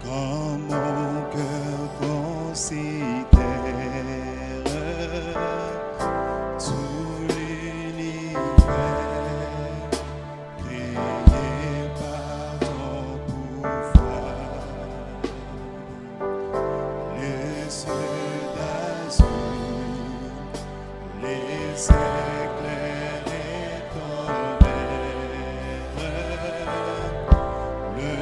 Quand mon cœur considère tout l'univers créé par ton pouvoir, les cieux d'azur, les éclairs et tonnerres, le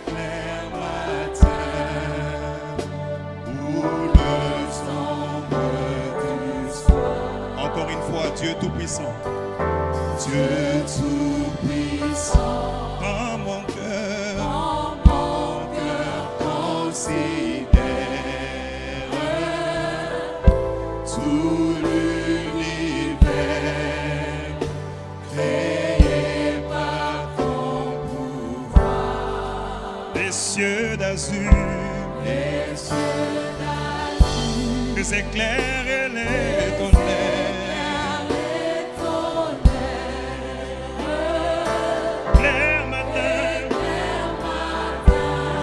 clair matin ou le sombre du soir. Encore une fois, Dieu Tout-Puissant. Dieu Tout-Puissant. Quand mon cœur considère tout l'univers créé par ton pouvoir, les cieux d'azur, les éclairs et les tonnerres, clair matin,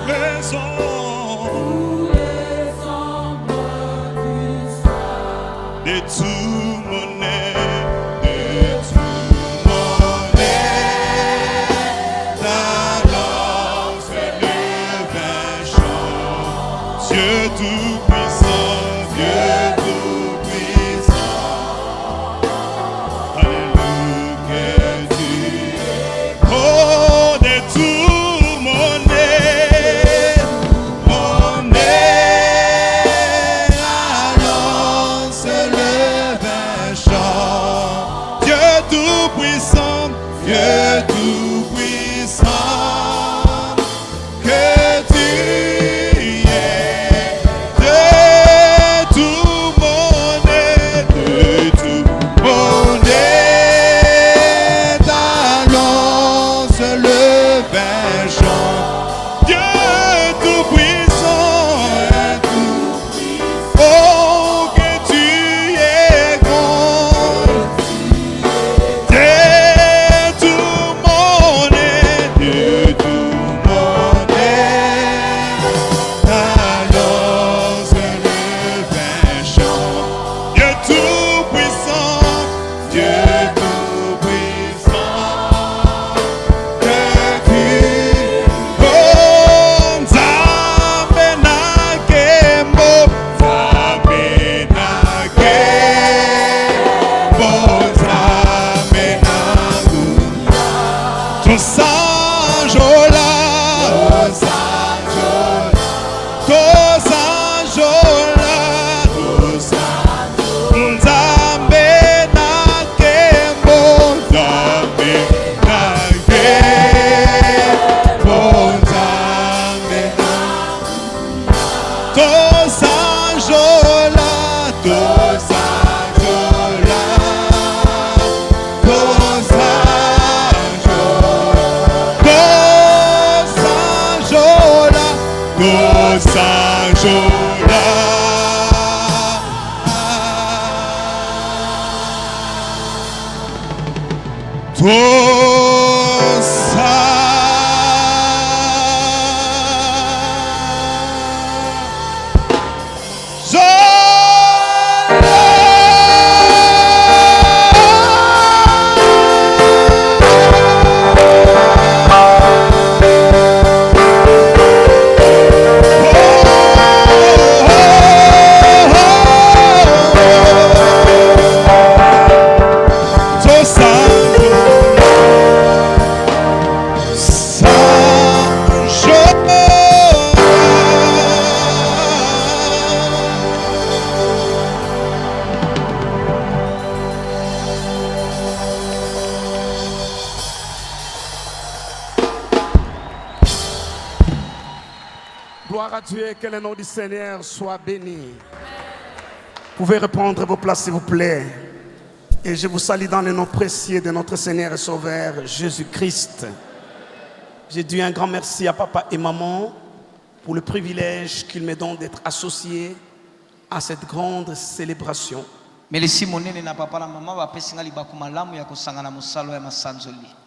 le sombre de tout mon être, de tout mon être, t'annonce le vain chant. Dieu Tout-Puissant, Dieu Tout-Puissant, alléluia, Dieu. Oh, de tout mon être, annonce le vain chant. Dieu Tout-Puissant, Dieu Tout-Puissant, que tu es de tout mon être, de tout mon être, annonce le vain chant. Dieu Tout-Puissant, oh, que tu es grand, de tout mon être, de tout mon être, annonce le vain chant. Dieu Tout-Puissant, Dieu Tout-Puissant, que tu Gloire à Dieu, que le nom du Seigneur soit béni. Vous pouvez reprendre vos places s'il vous plaît. Et je vous salue dans le nom précieux de notre Seigneur et Sauveur Jésus-Christ. J'ai dit un grand merci à papa et maman pour le privilège qu'ils me donnent d'être associés à cette grande célébration.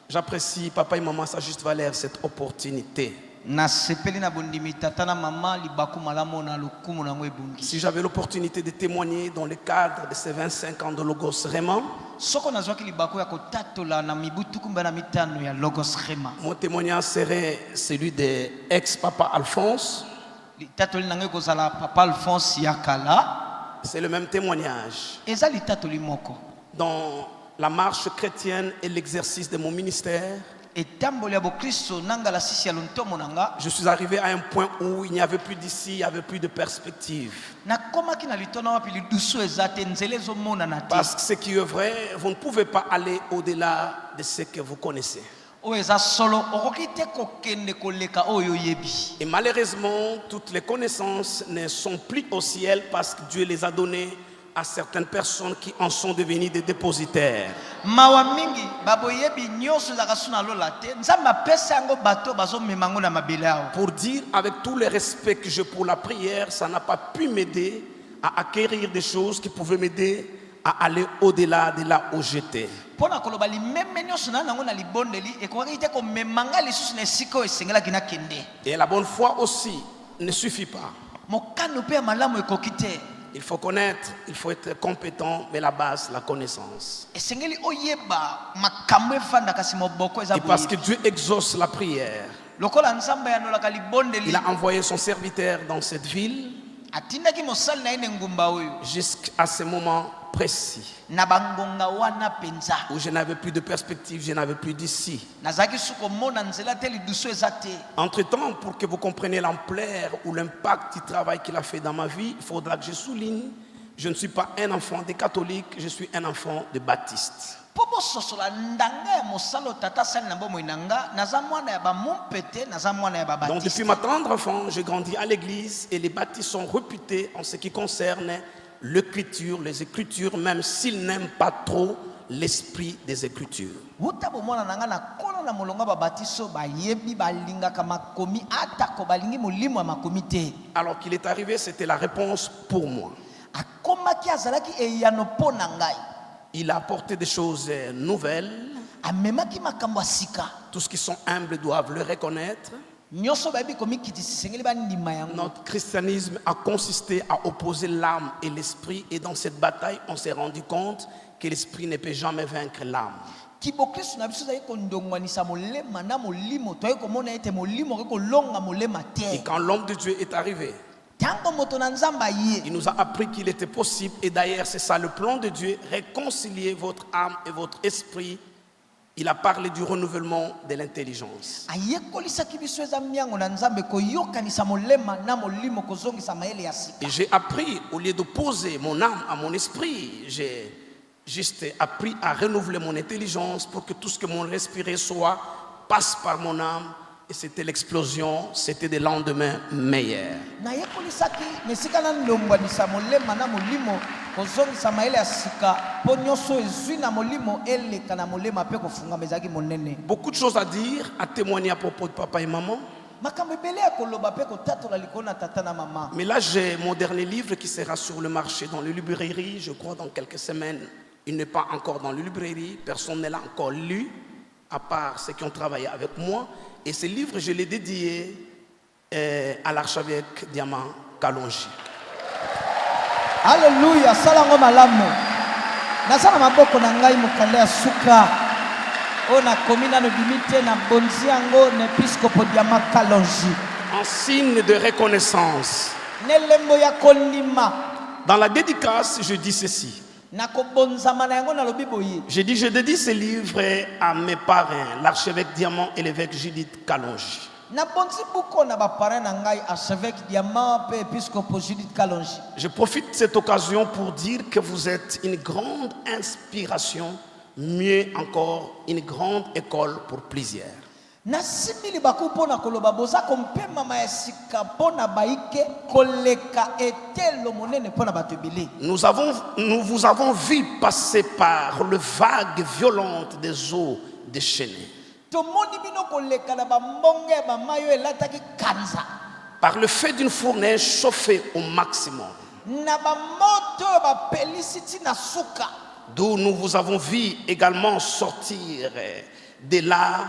J'apprécie papa et maman, sa juste valeur, cette opportunité. Si j'avais l'opportunité de témoigner dans le cadre de ces 25 ans de Logos Réma, mon témoignage serait celui de ex-papa Alphonse. C'est le même témoignage. Dans la marche chrétienne et l'exercice de mon ministère, je suis arrivé à un point où il n'y avait plus d'ici, il n'y avait plus de perspective. Parce que ce qui est vrai, vous ne pouvez pas aller au-delà de ce que vous connaissez. Et malheureusement, toutes les connaissances ne sont plus au ciel parce que Dieu les a données à certaines personnes qui en sont devenues des dépositaires. Pour dire avec tout le respect que j'ai pour la prière, ça n'a pas pu m'aider à acquérir des choses qui pouvaient m'aider à aller au-delà de là où j'étais. Et la bonne foi aussi ne suffit pas. Il faut connaître, il faut être compétent, mais la base, la connaissance. Et parce que Dieu exauce la prière, il a envoyé son serviteur dans cette ville jusqu'à ce moment précis où je n'avais plus de perspective, je n'avais plus d'ici. Entre-temps, pour que vous compreniez l'ampleur ou l'impact du travail qu'il a fait dans ma vie, il faudra que je souligne, je ne suis pas un enfant des catholiques, je suis un enfant de baptistes. Donc depuis ma tendre enfance, j'ai grandi à l'église et les baptistes sont réputés en ce qui concerne l'écriture, les écritures, même s'ils n'aiment pas trop l'esprit des écritures. Alors qu'il est arrivé, c'était la réponse pour moi. Il a apporté des choses nouvelles. Tous qui sont humbles doivent le reconnaître. Notre christianisme a consisté à opposer l'âme et l'esprit, et dans cette bataille, on s'est rendu compte que l'esprit ne peut jamais vaincre l'âme. Et quand l'homme de Dieu est arrivé, il nous a appris qu'il était possible, et d'ailleurs c'est ça le plan de Dieu, réconcilier votre âme et votre esprit. Il a parlé du renouvellement de l'intelligence. Et j'ai appris, au lieu d'opposer mon âme à mon esprit, j'ai juste appris à renouveler mon intelligence pour que tout ce que mon respirait soit, passe par mon âme. Et c'était l'explosion, c'était des lendemains meilleurs. Beaucoup de choses à dire, à témoigner à propos de papa et maman. Mais là, j'ai mon dernier livre qui sera sur le marché dans les librairies, je crois dans quelques semaines. Il n'est pas encore dans les librairies, personne ne l'a encore lu, à part ceux qui ont travaillé avec moi. Et ce livre, je l'ai dédié à l'archevêque Diamant Kalonji. Alléluia, salango malamu. Nasana maboko na ngai mukande suka. Ona komina no bimite na bonziango na episcopo Diamant Kalonji. En signe de reconnaissance. Nelembo ya konima. Dans la dédicace, je dis ceci. J'ai dit, je dédie ce livre à mes parrains, l'archevêque Diamant et l'évêque Judith Kalonji. Je profite de cette occasion pour dire que vous êtes une grande inspiration, mieux encore, une grande école pour plusieurs. Nous vous avons vu passer par le vague violente des eaux déchaînées. Par le fait d'une fournaise chauffée au maximum. D'où nous vous avons vu également sortir de là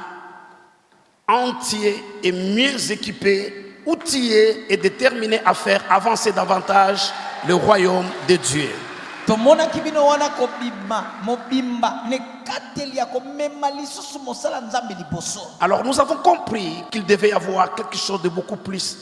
entier et mieux équipé, outillé et déterminé à faire avancer davantage le royaume de Dieu. tomonaki bino wana kobima mobimba ne kateli ya komema lisusu mosala nzambe liboso. Alors nous avons compris qu'il devait y avoir quelque chose de beaucoup plus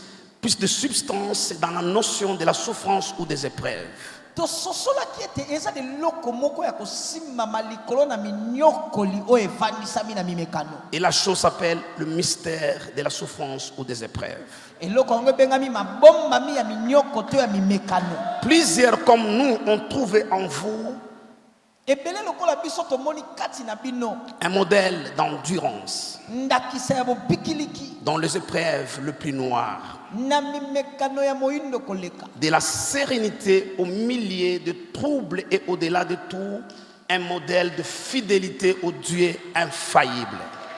de substance dans la notion de la souffrance ou des épreuves. tososolaki ete eza de loko moko ya kosimama likolo na minyokoli oyo evandisami na mimekano. Et la chose s'appelle le mystère de la souffrance ou des épreuves. eloko yango ebengami mabombami ya minyoko to ya mimekano. Plusieurs comme nous ont trouvé en vous ebele lokola biso tomoni kati na bino un modèle d'endurance ndakisa ya bobikiliki dans les épreuves le plus noires, na mimekano ya moyindo koleka, de la sérénité au milieu de troubles et au-delà de tout, un modèle de fidélité au Dieu infaillible.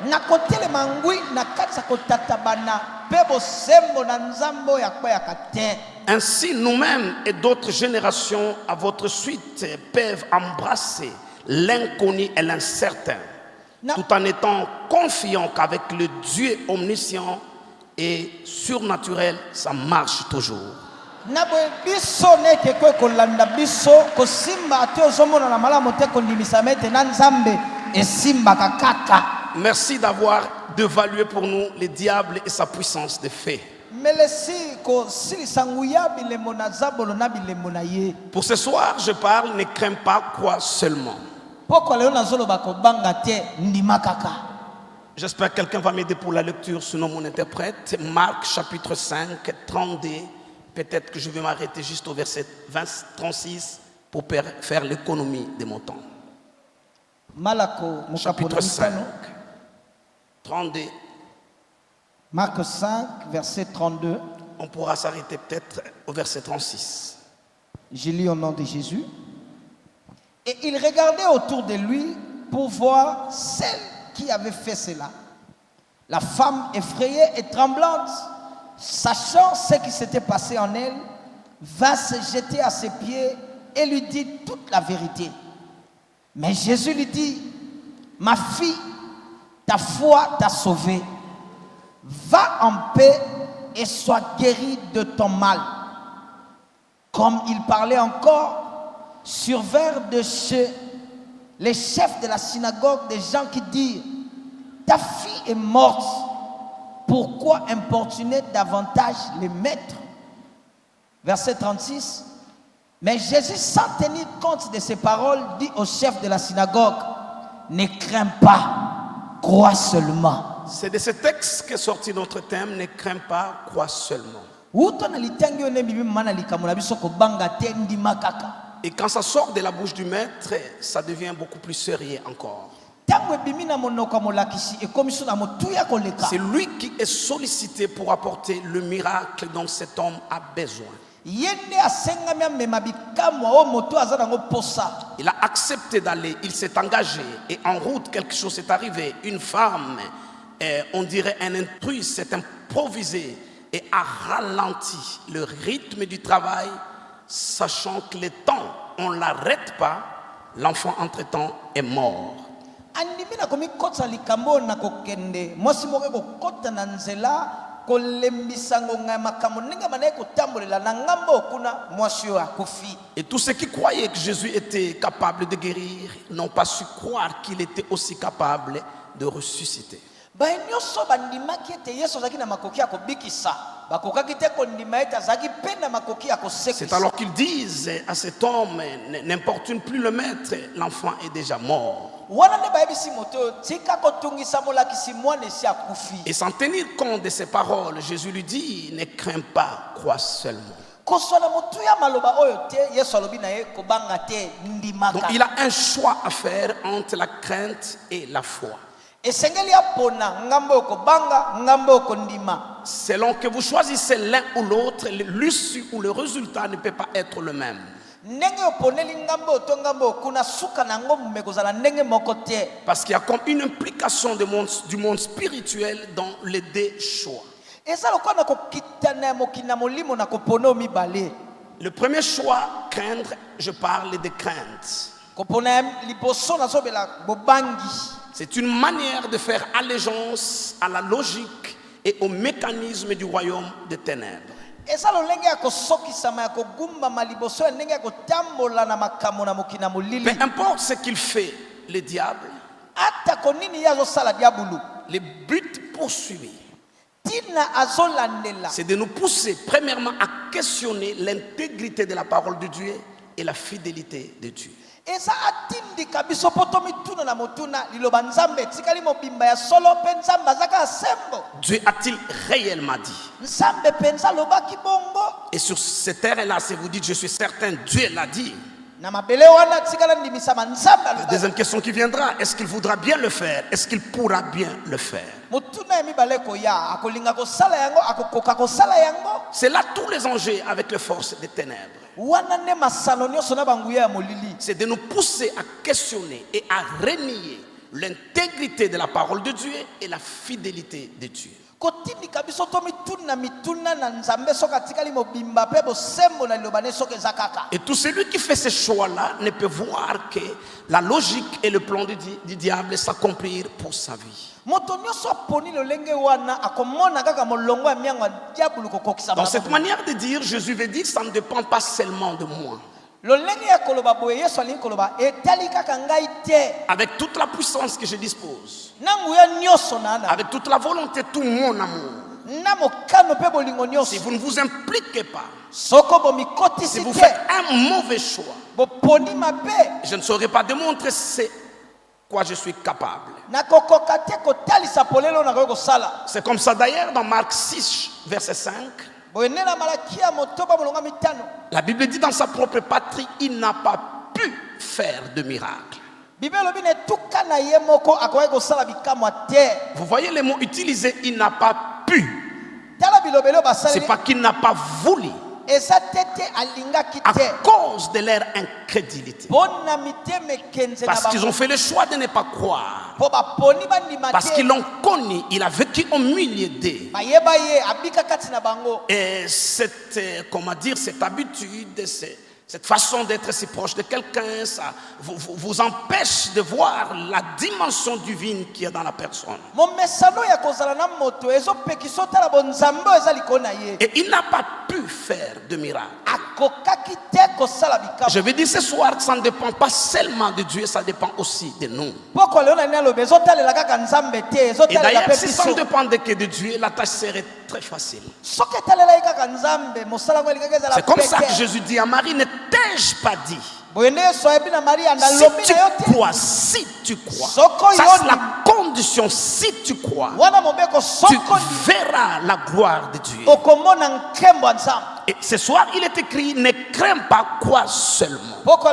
na kotelema ngwi na kati ya kotatabana mpe bosembo na nzambe oyo akweyaka te. Ainsi, nous-mêmes et d'autres générations à votre suite peuvent embrasser l'inconnu et l'incertain, tout en étant confiants qu'avec le Dieu omniscient et surnaturel, ça marche toujours. na boye biso neke kwe kolanda biso kosimba ate ozomona na malamu te kondimisama ete na nzambe esimbaka kaka. Merci d'avoir dévalué pour nous le diable et sa puissance de fait. melesi kosilisa nguya bilembo na zabolo na bilembo na ye. Pour ce soir, je parle, ne crains pas, crois seulement. poko lelo nazoloba kobanga te ndima kaka. J'espère que quelqu'un va m'aider pour la lecture, sinon mon interprète. Marc chapitre 5, 32. Peut-être que je vais m'arrêter juste au verset 36 pour faire l'économie de mon temps. Malako Chapitre 5, mukapona 32. Marc 5 verset 32. On pourra s'arrêter peut-être au verset 36. Je lis au nom de Jésus. Et il regardait autour de lui pour voir celle qui avait fait cela. La femme effrayée et tremblante, sachant ce qui s'était passé en elle, va se jeter à ses pieds et lui dit toute la vérité. Mais Jésus lui dit, ma fille, ta foi t'a sauvée. Va en paix et sois guérie de ton mal. Comme il parlait encore, survinrent de chez les chefs de la synagogue des gens qui dirent, ta fille est morte, pourquoi importuner davantage les maîtres? Verset 36. Mais Jésus, sans tenir compte de ces paroles, dit au chef de la synagogue, ne crains pas, crois seulement. C'est de ce texte qu'est sorti notre thème, ne crains pas, crois seulement. Et quand ça sort de la bouche du maître, ça devient beaucoup plus sérieux encore. C'est lui qui est sollicité pour apporter le miracle dont cet homme a besoin. Il a accepté d'aller, il s'est engagé et en route quelque chose est arrivé. Une femme, on dirait un intrus, s'est improvisé et a ralenti le rythme du travail, sachant que le temps, on ne l'arrête pas, l'enfant entre-temps est mort. Et tous ceux qui croyaient que Jésus était capable de guérir n'ont pas su croire qu'il était aussi capable de ressusciter. C'est alors qu'ils disent à cet homme, n'importune plus le maître, l'enfant est déjà mort. Et sans tenir compte de ces paroles, Jésus lui dit, ne crains pas, crois seulement. Donc il a un choix à faire entre la crainte et la foi. Selon que vous choisissez l'un ou l'autre, l'issue ou le résultat ne peut pas être le même. Parce qu'il y a comme une implication du monde spirituel dans les deux choix. Le premier choix, craindre, je parle de crainte. C'est une manière de faire allégeance à la logique et au mécanisme du royaume des ténèbres. Peu importe ce qu'il fait, le diable, le but poursuivi, c'est de nous pousser premièrement à questionner l'intégrité de la parole de Dieu et la fidélité de Dieu. Dieu a-t-il réellement dit? Et sur ce terrain-là, si vous dites je suis certain, Dieu l'a dit. La deuxième question qui viendra, est-ce qu'il voudra bien le faire? Est-ce qu'il pourra bien le faire? C'est là tous les enjeux avec les forces des ténèbres. C'est de nous pousser à questionner et à renier l'intégrité de la parole de Dieu et la fidélité de Dieu. Et tout celui qui fait ce choix-là ne peut voir que la logique et le plan du diable s'accomplir pour sa vie. Dans cette manière de dire, Jésus veut dire ça ne dépend pas seulement de moi. Avec toute la puissance que je dispose, avec toute la volonté, tout mon amour, si vous ne vous impliquez pas, si vous faites un mauvais choix, je ne saurais pas démontrer ce quoi je suis capable. C'est comme ça d'ailleurs dans Marc 6, verset 5. La Bible dit dans sa propre patrie, il n'a pas pu faire de miracle. Vous voyez les mots utilisés, il n'a pas pu. C'est pas qu'il n'a pas voulu. À cause de leur incrédulité. Parce qu'ils ont fait le choix de ne pas croire. Parce qu'ils l'ont connu, il a vécu au milieu d'eux. Et cette, comment dire, cette habitude, cette façon d'être si proche de quelqu'un, ça vous empêche de voir la dimension divine qui est dans la personne. Et il n'a pas pu faire de miracle. Je veux dire ce soir que ça ne dépend pas seulement de Dieu, ça dépend aussi de nous. Et d'ailleurs, si ça ne dépendait que de Dieu, la tâche serait très facile. C'est comme ça que Jésus dit à Marie, ne t'ai-je pas dit? Si tu crois, ça c'est la condition. Si tu crois, tu verras la gloire de Dieu. Et ce soir, il est écrit, ne crains pas, crois seulement. Donc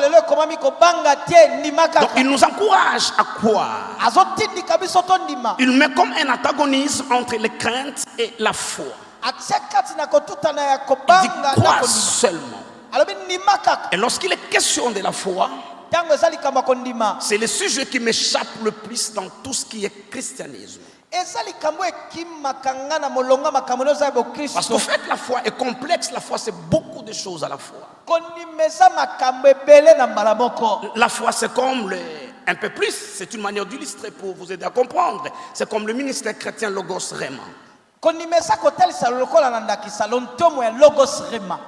il nous encourage à croire. Il met comme un antagonisme entre les craintes et la foi. Il dit crois seulement. Et lorsqu'il est question de la foi, c'est le sujet qui m'échappe le plus dans tout ce qui est christianisme. Parce qu'en fait, la foi est complexe. La foi, c'est beaucoup de choses à la fois. La foi, c'est comme un peu plus, c'est une manière d'illustrer pour vous aider à comprendre. C'est comme le ministère chrétien Logos Rema.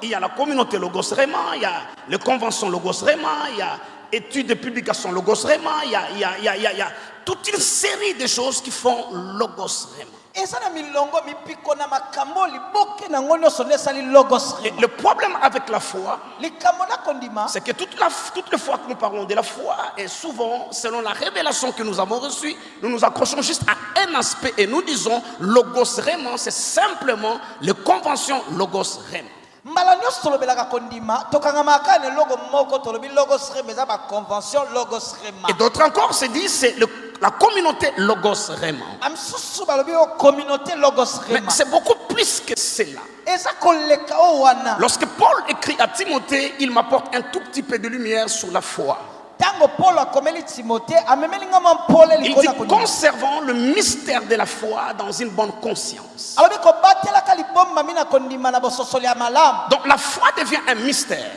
Il y a la communauté Logos Rema, il y a les conventions Logos Rema, il y a études et publications Logos Rema, il y a toute une série de choses qui font Logos Rema. Et le problème avec la foi, c'est que toutes les fois que nous parlons de la foi, et souvent, selon la révélation que nous avons reçue, nous nous accrochons juste à un aspect et nous disons Logos Rema, c'est simplement les conventions Logos Rema. Et d'autres encore se disent c'est la communauté Logos Rema. Mais c'est beaucoup plus que cela. Lorsque Paul écrit à Timothée, il m'apporte un tout petit peu de lumière sur la foi. Il dit conservant le mystère de la foi dans une bonne conscience. Donc la foi devient un mystère.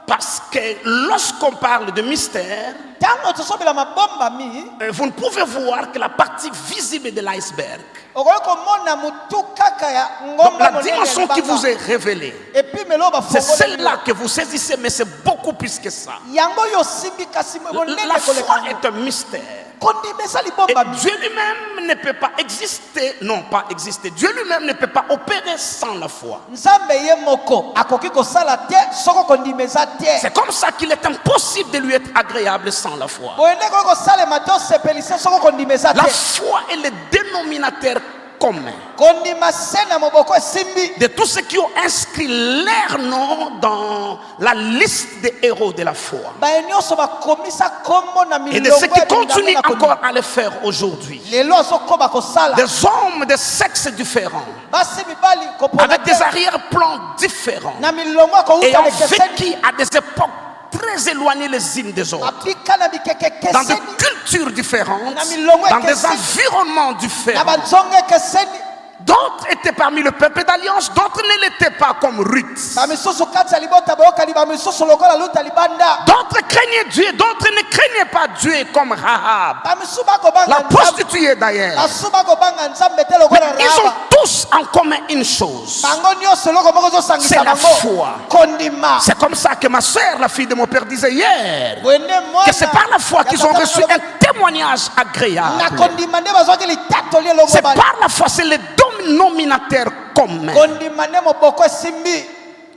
Parce que lorsqu'on parle de mystère, ntango tosobela mabombami vous ne pouvez voir que la partie visible de l'iceberg. okoki komona mutu kaka ya Donc ngomba la monene ya dimension qui libanga. vous est révélée, Epuis melo c'est bafongoli celle-là que vous saisissez, mais c'est beaucoup plus que ça. yango oyo osimbi kasi monene La koleka foi yango. est un mystère. kondima eza Et libombami Dieu lui-même ne peut pas exister, non pas exister, Dieu lui-même ne peut pas opérer sans la foi. nzambe ye moko akoki kosala te soko kondima eza te C'est comme ça qu'il est impossible de lui être agréable sans la foi. boye nde koki kosalema te osepelisa soko kondima eza La te foi est le dénominateur commun kondima se na moboko esimbi de tous ceux qui ont inscrit leur nom dans la liste des héros de la foi. baye nyonso bakomisa kombo na Et de milongo ceux qui ya bilanga continuent na kondima. encore à le faire aujourd'hui. lelo azokoma kosala Des hommes de sexes différents, basi mibali kopona avec te des arrière-plans différents, na milongo akouta ayant lekeseni vécu à des époques très éloignées les unes des autres, bapika na bikeke dans des ekeseni cultures différentes, Na milongo dans des ekeseni. environnements na différents. banzongo ekeseni D'autres étaient parmi le peuple d'alliance, d'autres ne l'étaient pas, comme Ruth. bamisusu kati ya libota boyokani bamisusu lokola luta libanda D'autres craignaient Dieu, d'autres ne craignaient pas Dieu, comme Rahab, bamisu bakobanga la nzambe prostituée d'ailleurs. basu bakobanga nzambe te lokola Ils ont raba tous en commun une chose. bango nyonso eloko moko C'est ezosangisa la bango foi. kondima C'est comme ça que ma soeur, la fille de mon père, disait hier, boye nde que c'est par la foi ya qu'ils ont tata reçu na un témoignage na agréable. kondima nde bazwaki litatoli elongo C'est bali par la foi, c'est le dénominateur commun. kondima nde moboko esimbi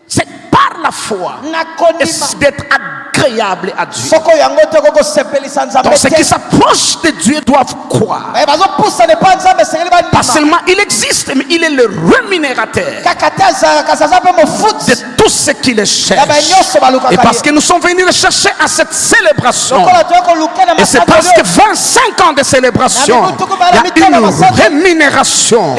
C'est par la foi na kondima d'être agréable à Dieu. soko yango te kokosepelisa nzambe Donc ceux qui te s'approchent de Dieu doivent croire. baye bazopusana epa nzambe esengeli Pas bandima seulement il existe, mais il est le rémunérateur kaka te azalaka kasi aza mpe de mofuti tous ceux qui le ya baye cherchent. nyonso balukaka Et parce ye que nous sommes venus le chercher à cette célébration. lokola toye koluka na Et c'est masano parce que 25 ans de célébration, il y a une rémunération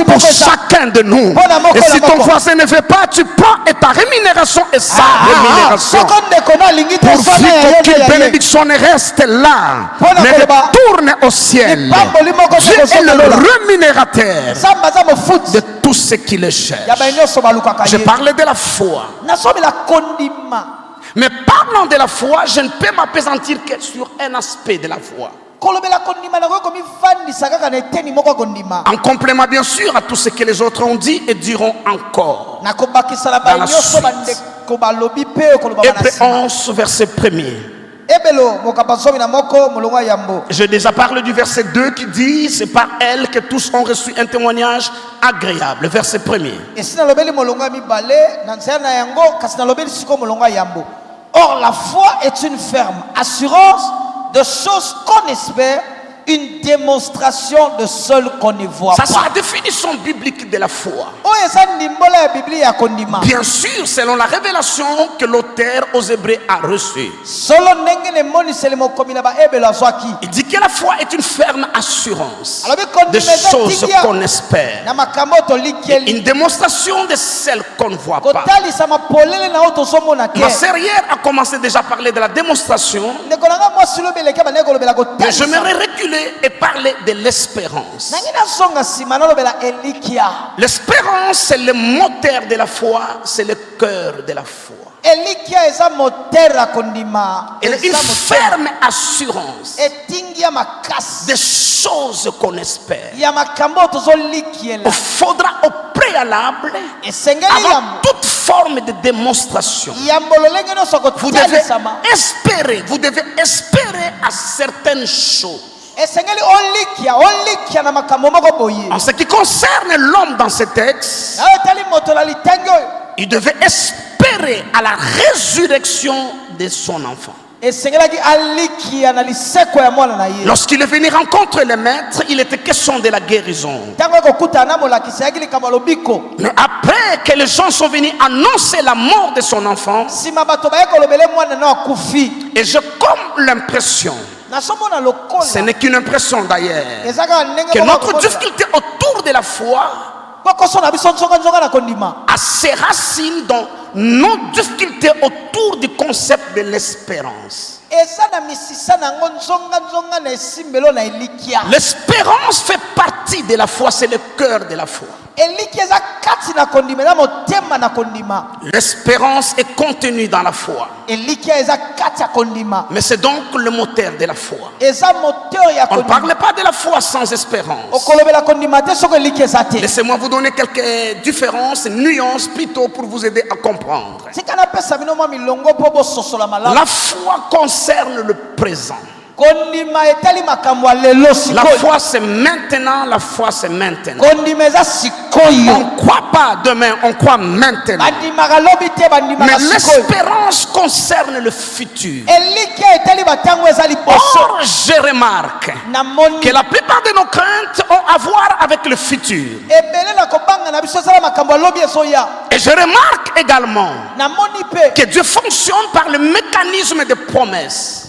pour chacun de nous. Et si ton voisin ne veut pas, tu prends et ta rémunération est sa rémunération. soko ndeko na alingi te Pourvu zwana ya ye qu'aucune nde ya ye bénédiction ne reste là, mais retourne au ciel. lipamboli moko Dieu est le tekosolola rémunérateur nzambe aza mofuti de tous ceux qui le ya cherchent. baye nyonso balukaka Je ye parlais de la foi. nasobela kondima Mais parlant de la foi, je ne peux m'appesantir que sur un aspect de la foi. kolobela kondima nakoki komivandisa kaka na eteni moko ya kondima En complément bien sûr à tout ce que les autres ont dit et diront encore. nakobakisa na baye Dans la nyonso suite. bandeko balobi mpe oyo kolobama na Hébreux nsima 11, verset 1er. ebelo mokamba zomi na moko molongo ya yambo J'ai déjà parlé du verset 2 qui dit c'est par elle que tous ont reçu un témoignage agréable. Verset 1er. esi nalobeli molongo ya mibale na nzela na yango kasi nalobeli sikoyo molongo ya yambo. Or la foi est une ferme assurance de choses qu'on espère, une démonstration de celles qu'on ne voit Ça c'est pas. la définition biblique de la foi. Oyo eza ndimbola ya Biblia ya kondima. Bien sûr, selon la révélation que l'auteur aux Hébreux a reçue. Solo ndenge nemoniseli mokomi na baebelo azwaki. Il dit que la foi est une ferme assurance Alobi des kondima eza choses tingia qu'on espère. na makambo tolikieli. Une démonstration de celles qu'on ne voit pas. Kotalisa mapolele na oyo tozomona te. Ma sœur hier a commencé déjà à parler de la démonstration. Ndeko nanga mwasi lobeleka bandeko kolobela Mais kotalisa. j'aimerais reculer et parler de l'espérance. Nangi nazonga nsima nalobela elikia. L'espérance, c'est le moteur de la foi, c'est le cœur de la foi. Elikia eza moteur ya kondima. Elle est une Eza moteur. ferme assurance Etingi ya makasi. des choses qu'on espère. Ya makambo tozolikiela. Il faudra au préalable, Esengeli avant yambo. toute forme de démonstration, Yambo lolenge nyonso vous devez kotialisama. espérer à certaines choses. Esengeli olikia na makambo moko boye. En ce qui concerne l'homme dans ce texte, Na etali moto na litengi oyo. il devait espérer à la résurrection de son enfant. Esengelaki alikia na liseko ya mwana na ye. Lorsqu'il est venu rencontrer le maître, il était question de la guérison. Ntango ekokutana na molakisi yaki likambo ya lobiko. Mais après que les gens sont venus annoncer la mort de son enfant, Nsima bato baye kolobele mwana na akufi. et j'ai comme l'impression, Nazomona lokola. ce n'est qu'une impression d'ailleurs, Eza kaka ndenge que moko notre kokola. difficulté autour de la foi Kokoso na biso nzonga na kondima. a ses racines dans nos difficultés autour du concept de l'espérance. Eza na misisa nango nzonga na esimbelo na elikia. L'espérance fait partie de la foi, c'est le cœur de la foi. Elikia eza kati na kondima eza motema na kondima. L'espérance est contenue dans la foi. Elikia eza kati ya kondima. Mais c'est donc le moteur de la foi. Eza moteur ya On ne kondima. parle pas de la foi sans espérance. Okolobela kondima te soko elikia eza te. Laissez-moi vous donner quelques différences, nuances plutôt pour vous aider à comprendre. Tika napesa bino mwa milongo po bososola malamu. La foi concerne le présent. Kondima etali makambo ya lelo La sikoyo. foi c'est maintenant, la foi c'est maintenant. Kondima eza sikoyo. On ne croit pas demain, on croit maintenant. Bandimaka lobi te bandimaka Mais sikoyo. l'espérance concerne le futur. Elikia etali batango eza liboso. Or, je remarque Namoni que la plupart de nos craintes ont à voir avec le futur. ebele na kobanga na biso ezala makambo ya lobi ezoya. Et je remarque également Namoni pe que Dieu fonctionne par le mécanisme de promesses.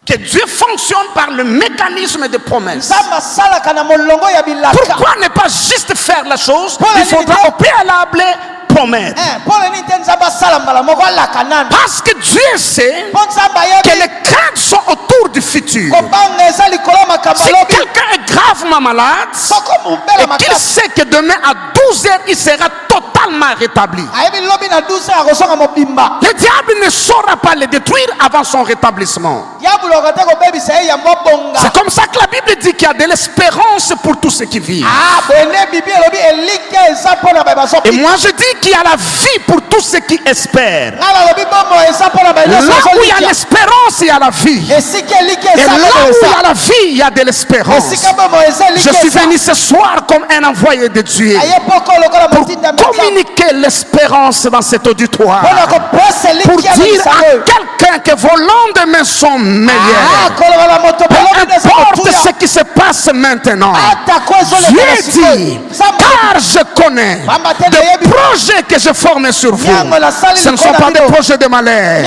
Que Dieu fonctionne par le mécanisme de promesses. nzambe asalaka na molongo ya bilaka. Pourquoi ne pas juste faire la chose? Pour la Il faudra vérité. au préalable promettre. Pole nini te nzambe asala mbala moko alaka nani. Parce que Dieu sait Po nzambe que ayebi les craintes sont autour du futur. kobanga eza likolo ya makambo Si ya lobi. quelqu'un est gravement malade Soko mobela et qu'il makasi. sait que demain à 12h il sera totalement rétabli, Ayebi lobi na 12 ya kosonga mobimba. le diable ne saura pas le détruire avant son rétablissement. Diabolo te kobebisa ye yango bonga. C'est comme ça que la Bible dit qu'il y a de l'espérance pour tous ceux qui vivent. Ah, bone bibi elobi elikia eza mpona baye Et bazobi. moi je dis qu'il y a la vie pour tous ceux qui espèrent. Ngala lobi bombo eza mpona baye Là nyonso où il y a bazolikia. l'espérance, il y a la vie. Esika elikia Et eza là kaka où il y eza. a la vie, il y a de l'espérance. Esika bombo eza Je elikia suis eza. venu ce soir comme un envoyé de Dieu Aye poko lokola pour motinda mbeka. communiquer l'espérance dans cet auditoire. Mpona kopesa Pour elikia na dire bisango. à quelqu'un que vos lendemains sont Ah, meilleurs. koloba na moto Peu pelobi neza importe kotuya. ce qui se passe maintenant. Atako ezolekela Dieu sikoyo. dit, Nzambe car je connais des projets que je forme sur vous. Ce ne sont pas des projets de malheur.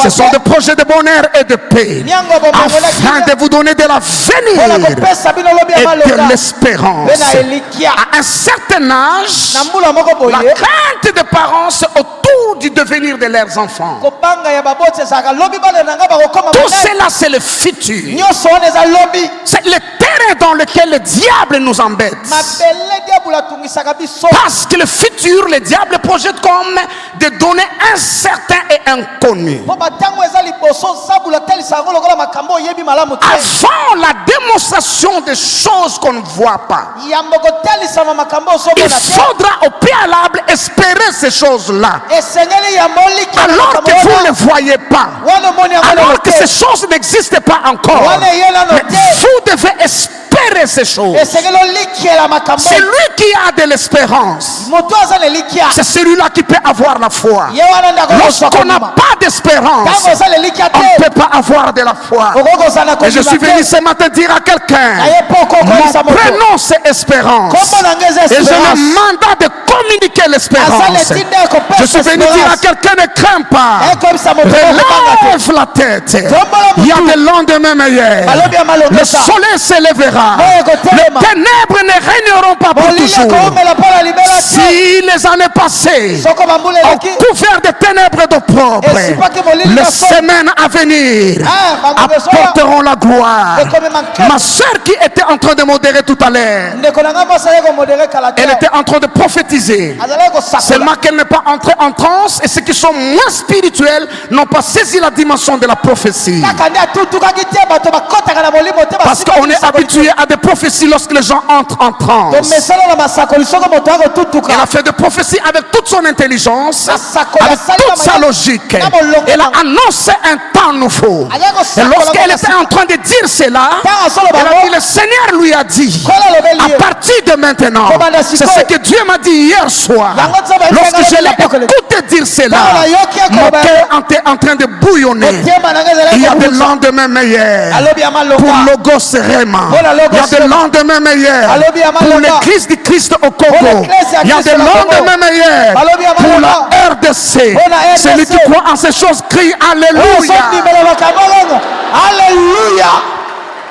Ce sont des projets de bonheur et de paix. Afin de vous donner de mpona l'avenir kopesa bino lobi ya et de malonga. l'espérance. Mpe na elikia. À un certain âge, Na mbula moko la boye. crainte des parents c'est autour du devenir de leurs enfants. Kobanga ya baboti ezalaka lobi bana na nga bakokoma Tout monene. cela, c'est le futur. Nyonso wana eza lobi. C'est le terrain dans lequel le diable nous embête. Mabele diabolo atungisaka biso. Parce que le futur, le diable projette comme des données incertaines et inconnues. Mpo batango eza liboso zabula talisa yango lokola makambo oyebi malamu te. Avant la démonstration des choses qu'on ne voit pas, Yambo kotalisama makambo il ozomona te. faudra au préalable espérer ces choses-là. Esengeli yambo likia na Alors que makambo vous wana. ne voyez pas. Wana omoni yango lelo Alors que te. ces choses n'existent pas encore. Wana eye nano Mais te. vous devez espérer ces choses. Esengeli olikiela makambo. C'est lui qui a de l'espérance. Moto aza na elikia. C'est celui-là qui peut avoir la foi. Ye wana ndako kozwa Lorsqu'on n'a kondima. pas d'espérance, Tango oza na elikia on ne te. peut pas avoir de la foi. Okokoza na Et je suis kondima venu te. ce matin dire à quelqu'un, Aye poko mon okolisa moto. prénom c'est Espérance. Kombo na nga eza Et j'ai espérance. le mandat de communiquer Aza l'espérance. letinda ya kopesa Je suis venu dire à espérance. quelqu'un, ne crains pas. Ekobisa moto okobanga te. Relève la tête. Tombola Il y a mutu. des lendemains meilleurs. Balobi ya malonga Le sa. soleil s'élèvera. Moyo kotelema. Les ténèbres ne régneront pas pour Bolili toujours. ekoomela mpola libela te. Si les années passées Soko bambula ont eleki. couvert de ténèbres d'opprobre, Et si pas que mon lit les va sauter. semaines à venir Ah, bango besoya. apporteront la gloire. Et comme manqué. Ma soeur qui était en train de modérer tout à l'heure, Ndeko na nga mwasi aye komodere kala te. elle était en train de prophétiser. Azalaki kosakola. Seulement qu'elle n'est pas entrée en transe et ceux qui sont moins spirituels n'ont pas saisi la dimension de la prophétie. Kaka nde atutukaki te bato bakotaka na molimo te Parce basika qu'on est misakoli. habitué à des prophéties lorsque les gens entrent en transe. Tomesala na masakoli soko moto Elle akotutuka. a fait des prophéties avec toute son intelligence, Masakoli avec asali toute na sa maya- logique. na molongo Elle a na- annoncé un temps nouveau. Ayako Et sakola lorsqu'elle na était sika. en train de dire cela, Tanga solo elle a bango. dit, le Seigneur lui a dit, Kola lobeli à yo. partir de maintenant, Kobanda c'est sikoyo. ce que Dieu m'a dit hier soir. Yango nzambe Lorsque ayaka je l'ai na écouté dire cela, Tanga na yoki ya mon koloba cœur était en train de bouillonner. Motema na nga ezalaki Il y a des kobusa. lendemains meilleurs Alobi ya malonga. pour Logos Rema. Voilà, Logos Il y a des Rema. lendemains meilleurs Alobi ya pour malonga. l'église du Christ au Pour Congo. l'église ya Il y a Christ des au Congo. lendemains meilleurs Alobi ya pour malonga. la RDC. Pour la RDC. Celui qui croit en ces choses crie Alléluia. Osondimela makambo longo. Alléluia.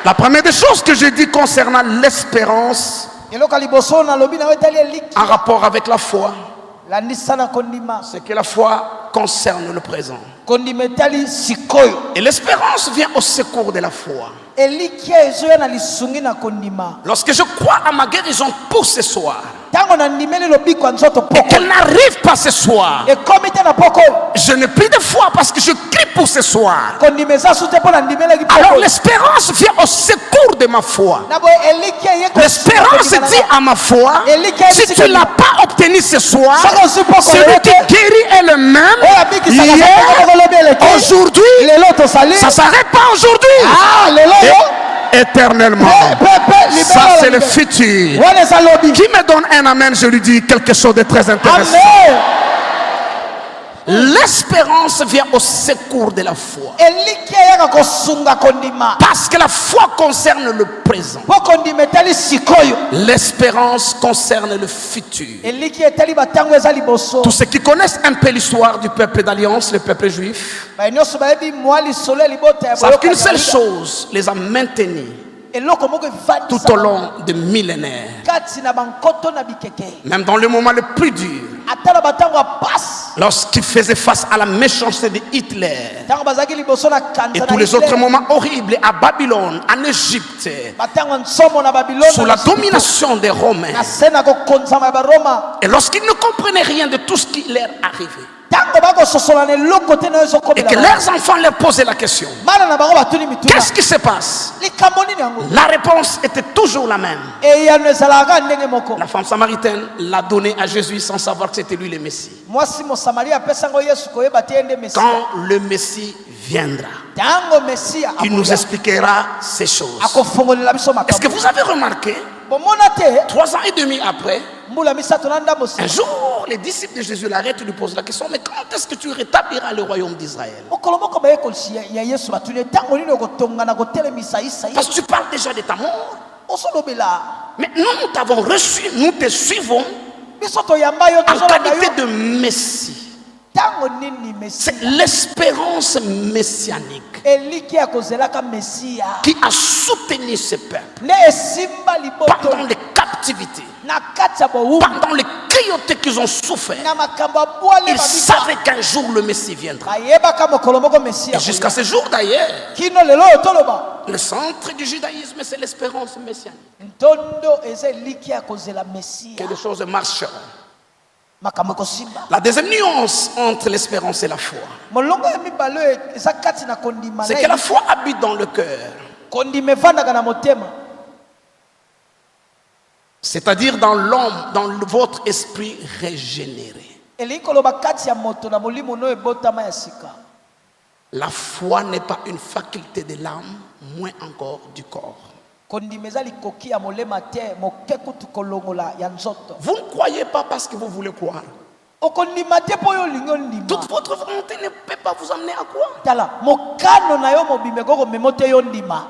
La première des choses que j'ai dit concernant l'espérance Eloko liboso na lobi na wetali eliki. en rapport avec la foi, Landisa na kondima. c'est que la foi concerne le présent. Kondima etali sikoyo. Et l'espérance vient au secours de la foi. Elikia ezoya na lisungi na kondima. Lorsque je crois à ma guérison pour ce soir, Tango na ndimeli lobiko nzoto et poko. qu'elle n'arrive pas ce soir, Et comme ite na poko. je n'ai plus de foi parce que je crie pour ce soir. Kondimeza sute po na ndimeli ki Alors poko. l'espérance vient au secours de ma foi. Na bo eliki ye ko. L'espérance dit à ma foi, si tu ne l'as pas obtenu ce soir, celui qui guérit est le même hier, aujourd'hui, ça ne s'arrête pas aujourd'hui, Ah, lelo yo. éternellement. Ça c'est le futur. Wana za lobi. Qui me donne un amen, je lui dis quelque chose de très intéressant. Amen. L'espérance vient au secours de la foi. Eliki ye ko sunga kondima. Parce que la foi concerne le présent. Po kondima etali sikoyo. L'espérance concerne le futur. Eliki etali batango eza liboso. Tous ceux qui connaissent un peu l'histoire du peuple d'alliance, le peuple juif, Ba nyoso ba ebi mwali sole libota ya savent qu'une seule chose les a maintenus eloko moko evandi tout au long de millénaires. kati na bankoto na bikeke. Même dans le moment le plus dur, Atala batango apasi. lorsqu'ils faisaient face à la méchanceté de Hitler Tango bazaki liboso na et kanza tous na les autres Hitler. moments horribles à Babylone, en Égypte, Batango nsomo na Babylone. sous la domination des Romains, Na sena ko konzama ba Roma. et lorsqu'ils ne comprenaient rien de tout ce qui leur arrivait, Tango bako sosola ne lokote na yoso et komela. que leurs enfants leur posaient la question, Mana na bango batuni mituna. qu'est-ce qui se passe? Likambo nini yango? La réponse était toujours la même. E ya no ezalaka ndenge moko. La femme samaritaine l'a donné à Jésus sans savoir que c'était lui le Messie. Mwasi mo Samaria apesa ngo Yesu koyeba te ende Mesia. Quand le Messie viendra, Tango Mesia il nous expliquera ces choses. akofongolela biso Est-ce que makambo. vous avez remarqué, Bomona te 3 ans et demi après, mbula misato na ndambo si. un jour, les disciples de Jésus l'arrêtent et lui posent la question, mais quand est-ce que tu rétabliras le royaume d'Israël? Mokolo moko ba yekolisi ya Yesu batuni tango nini okotonga na kotelemisa Isa. Parce que tu parles déjà de ta mort. Osolobela. Mais nous t'avons reçu, nous te suivons Biso to yamba yo en tozolanda qualité yo. de Messie. Tango nini Mesia. C'est l'espérance messianique Eliki akozelaka Mesia. qui a soutenu ce peuple Ne esimba liboto pendant les captivités, na kati ya bowu. pendant les cruautés qu'ils ont souffert. Na makambo abwale Ils babika. savaient qu'un jour le Messie viendra. Bayebaka mokolo moko Mesia. Et jusqu'à ce jour d'ailleurs, Kino lelo toloba. le centre du judaïsme, c'est l'espérance messianique. Ntondo eza eliki akozela Mesia. Que les choses marcheront. Makambo kosimba. La deuxième nuance entre l'espérance et la foi, Molongo ya mibalo eza kati na kondima. c'est que la foi habite dans le cœur, kondima evandaka na motema. c'est-à-dire dans l'homme, dans votre esprit régénéré. Elingi koloba kati ya moto na molimo no ebotama ya sika. La foi n'est pas une faculté de l'âme, moins encore du corps. Kondima eza likoki ya molema te moke kutu kolongola ya nzoto. Vous ne croyez pas parce que vous voulez croire. Okondima te po yo olingi ondima. Toute votre volonté ne peut pas vous amener à quoi? Tala mokano na yo mobimbe koko memo te yo ndima.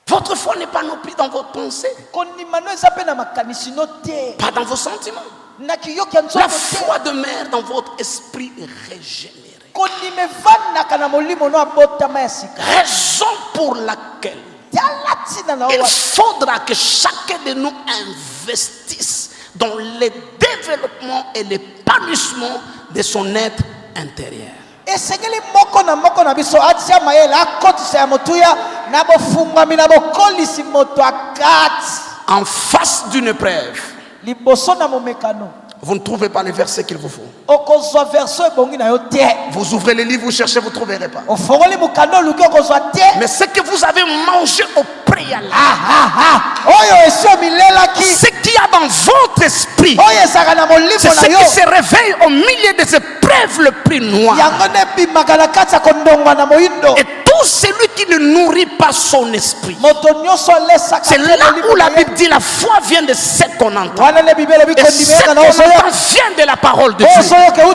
Votre foi n'est pas non plus dans votre pensée, Kondima no eza pe na makanisi no te. pas dans vos sentiments. Na kiyoki ya La nzoto te. foi demeure dans votre esprit régénéré. Kondima evandaka na molimo no abotama ya sika. Raison pour laquelle Tala tina na il owa. faudra que chacun de nous investisse dans le développement et l'épanouissement de son être intérieur. Esengeli moko na biso atia mayele akotisa ya motuya na bofungami na bokolisi moto akati. En face d'une épreuve, Liboso na momekano. vous ne trouvez pas les versets qu'il vous faut. Okozwa verso ebongi na yo te. Vous ouvrez les livres, vous cherchez, vous ne trouverez pas. Ofongoli mukano oluki okozwa te. Mais ce que vous avez mangé au préalable, Oyo esi omilelaki. ce qu'il y a dans votre esprit, Oyo ezaka na molimo c'est ce na yo. qui se réveille au milieu des épreuves le plus noires. Yango ne bimaka na kati ya kondongwa na moyindo. Et tout celui qui ne nourrit pas son esprit, Moto nyonso alesaka c'est te là molimo où la na ye. Bible dit la foi vient de ce qu'on entend. Wana ne bibelo Et bikondima ce yaka na qu'on oso ya. entend vient de la parole de Dieu.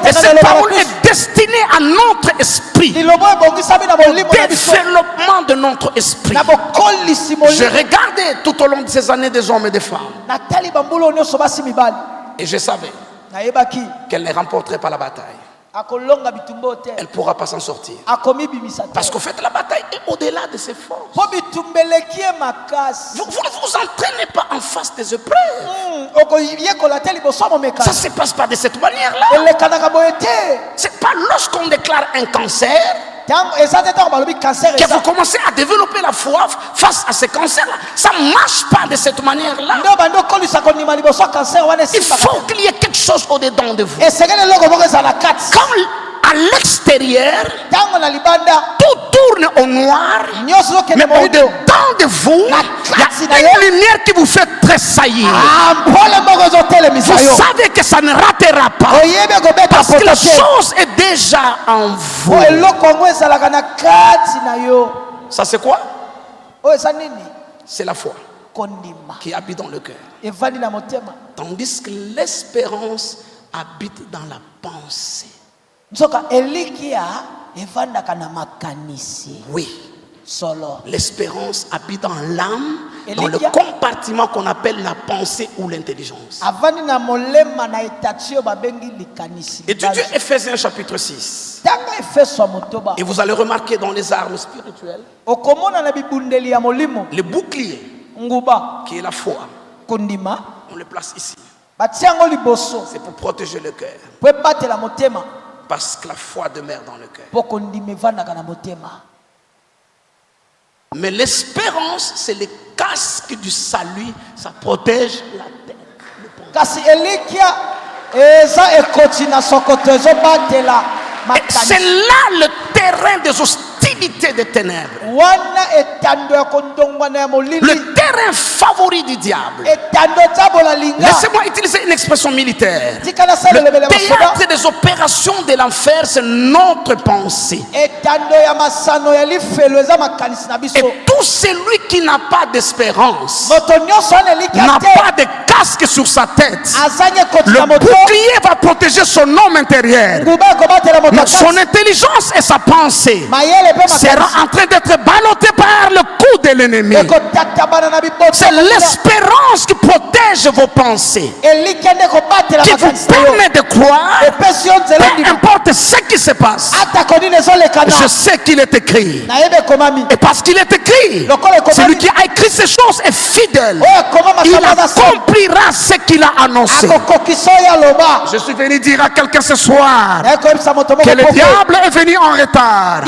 Et cette parole est destinée à notre esprit, Lilobo ebongisami na molimo na biso. développement de notre esprit. Na bokolisi Je molimo. regardais tout au long de ces années des hommes et des femmes, Natali bambulo nyonso basi mibali. et je savais Nayebaki qu'elle ne remporterait pas la bataille. akolonga bitumba te. Elle ne pourra pas s'en sortir. Akomi bimisa te. Parce qu'en fait, la bataille est au-delà de ses forces. Po bitumbeleki ye makasi. Vous ne vous entraînez pas en face des épreuves. Okoyekola te liboso ya momekano. Ça ne se passe pas de cette manière-là. Elekanaka boye te. C'est pas lorsqu'on déclare un cancer que vous commencez à développer la foi face à ces cancers-là. Ça ne marche pas de cette manière-là. Il faut qu'il y ait quelque chose au-dedans de vous. Comme à l'extérieur, tout tourne au noir, mais au-dedans de vous, il y a une lumière qui vous fait tressaillir. Vous savez que ça ne ratera pas, parce que la chose est déjà en vous. Ça c'est quoi? C'est la foi qui habite dans le cœur. Tandis que l'espérance habite dans la pensée. Oui. L'espérance habite dans l'âme, dans le compartiment qu'on appelle la pensée ou l'intelligence. Étudiez Ephésiens chapitre 6. Et vous allez remarquer dans les armes spirituelles, le bouclier, qui est la foi, on le place ici. C'est pour protéger le cœur. Parce que la foi demeure dans le cœur. Mais l'espérance, c'est le casque du salut. Ça protège la tête. C'est là le terrain des hostilités des ténèbres. Le terrain favori du diable. Laissez-moi utiliser une expression militaire. Le théâtre des opérations de l'enfer, c'est notre pensée. Et tout celui qui n'a pas d'espérance, n'a pas de casque sur sa tête, le bouclier va protéger son homme intérieur. Son intelligence et sa pensée sera en train d'être ballottée par le coup de l'ennemi. C'est l'espérance qui protège vos pensées, qui vous permet de croire, peu importe ce qui se passe. Je sais qu'il est écrit, et parce qu'il est écrit, celui qui a écrit ces choses est fidèle. Il accomplira ce qu'il a annoncé. Je suis venu dire à quelqu'un ce soir que le diable est venu en retard.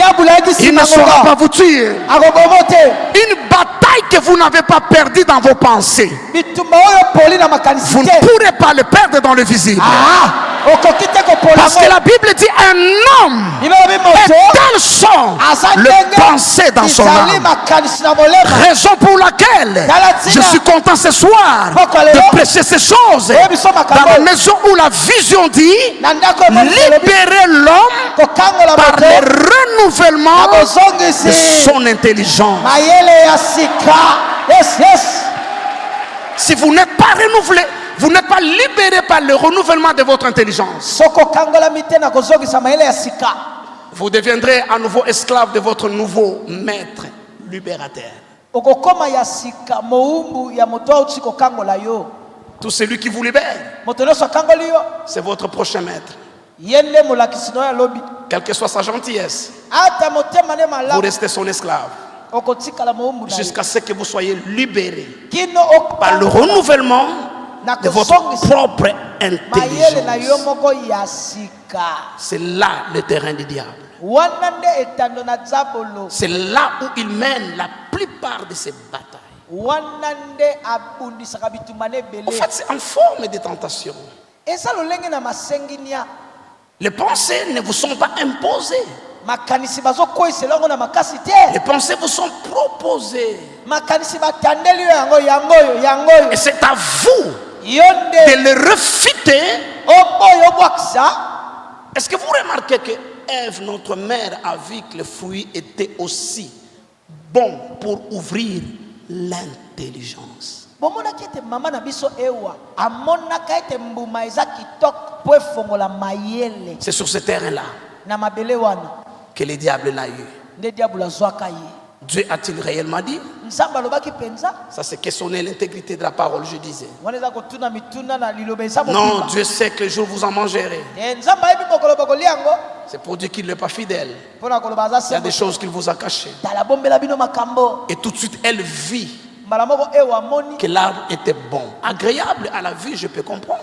Il ne saura pas vous tuer. Une bataille que vous n'avez pas perdue dans vos pensées, vous ne pourrez pas le perdre dans le visible. Parce que la Bible dit un homme est tel son le pensée dans son âme. Raison pour laquelle je suis content ce soir de prêcher ces choses dans la maison où la vision dit libérer l'homme par le renouvellement de son intelligence. Si vous n'êtes pas renouvelé, vous n'êtes pas libéré par le renouvellement de votre intelligence, vous deviendrez à nouveau esclave de votre nouveau maître libérateur. Tout celui qui vous libère, c'est votre prochain maître. Quelle que soit sa gentillesse, vous restez son esclave jusqu'à ce que vous soyez libéré par le renouvellement de votre propre intelligence. C'est là le terrain du diable. C'est là où il mène la plupart de ses batailles. En fait, c'est en forme de tentation. Les pensées ne vous sont pas imposées. Les pensées vous sont proposées. Et c'est à vous de les refuter. Est-ce que vous remarquez que Ève, notre mère, a vu que le fruit était aussi bon pour ouvrir l'intelligence? C'est sur ce terrain-là que le diable l'a eu. Dieu a-t-il réellement dit? Ça c'est questionner l'intégrité de la parole, je disais. Non, Dieu sait que le jour où vous en mangerez, c'est pour dire qu'il n'est pas fidèle. Il y a des choses qu'il vous a cachées. Et tout de suite, elle vit que l'arbre était bon, agréable à la vue, je peux comprendre.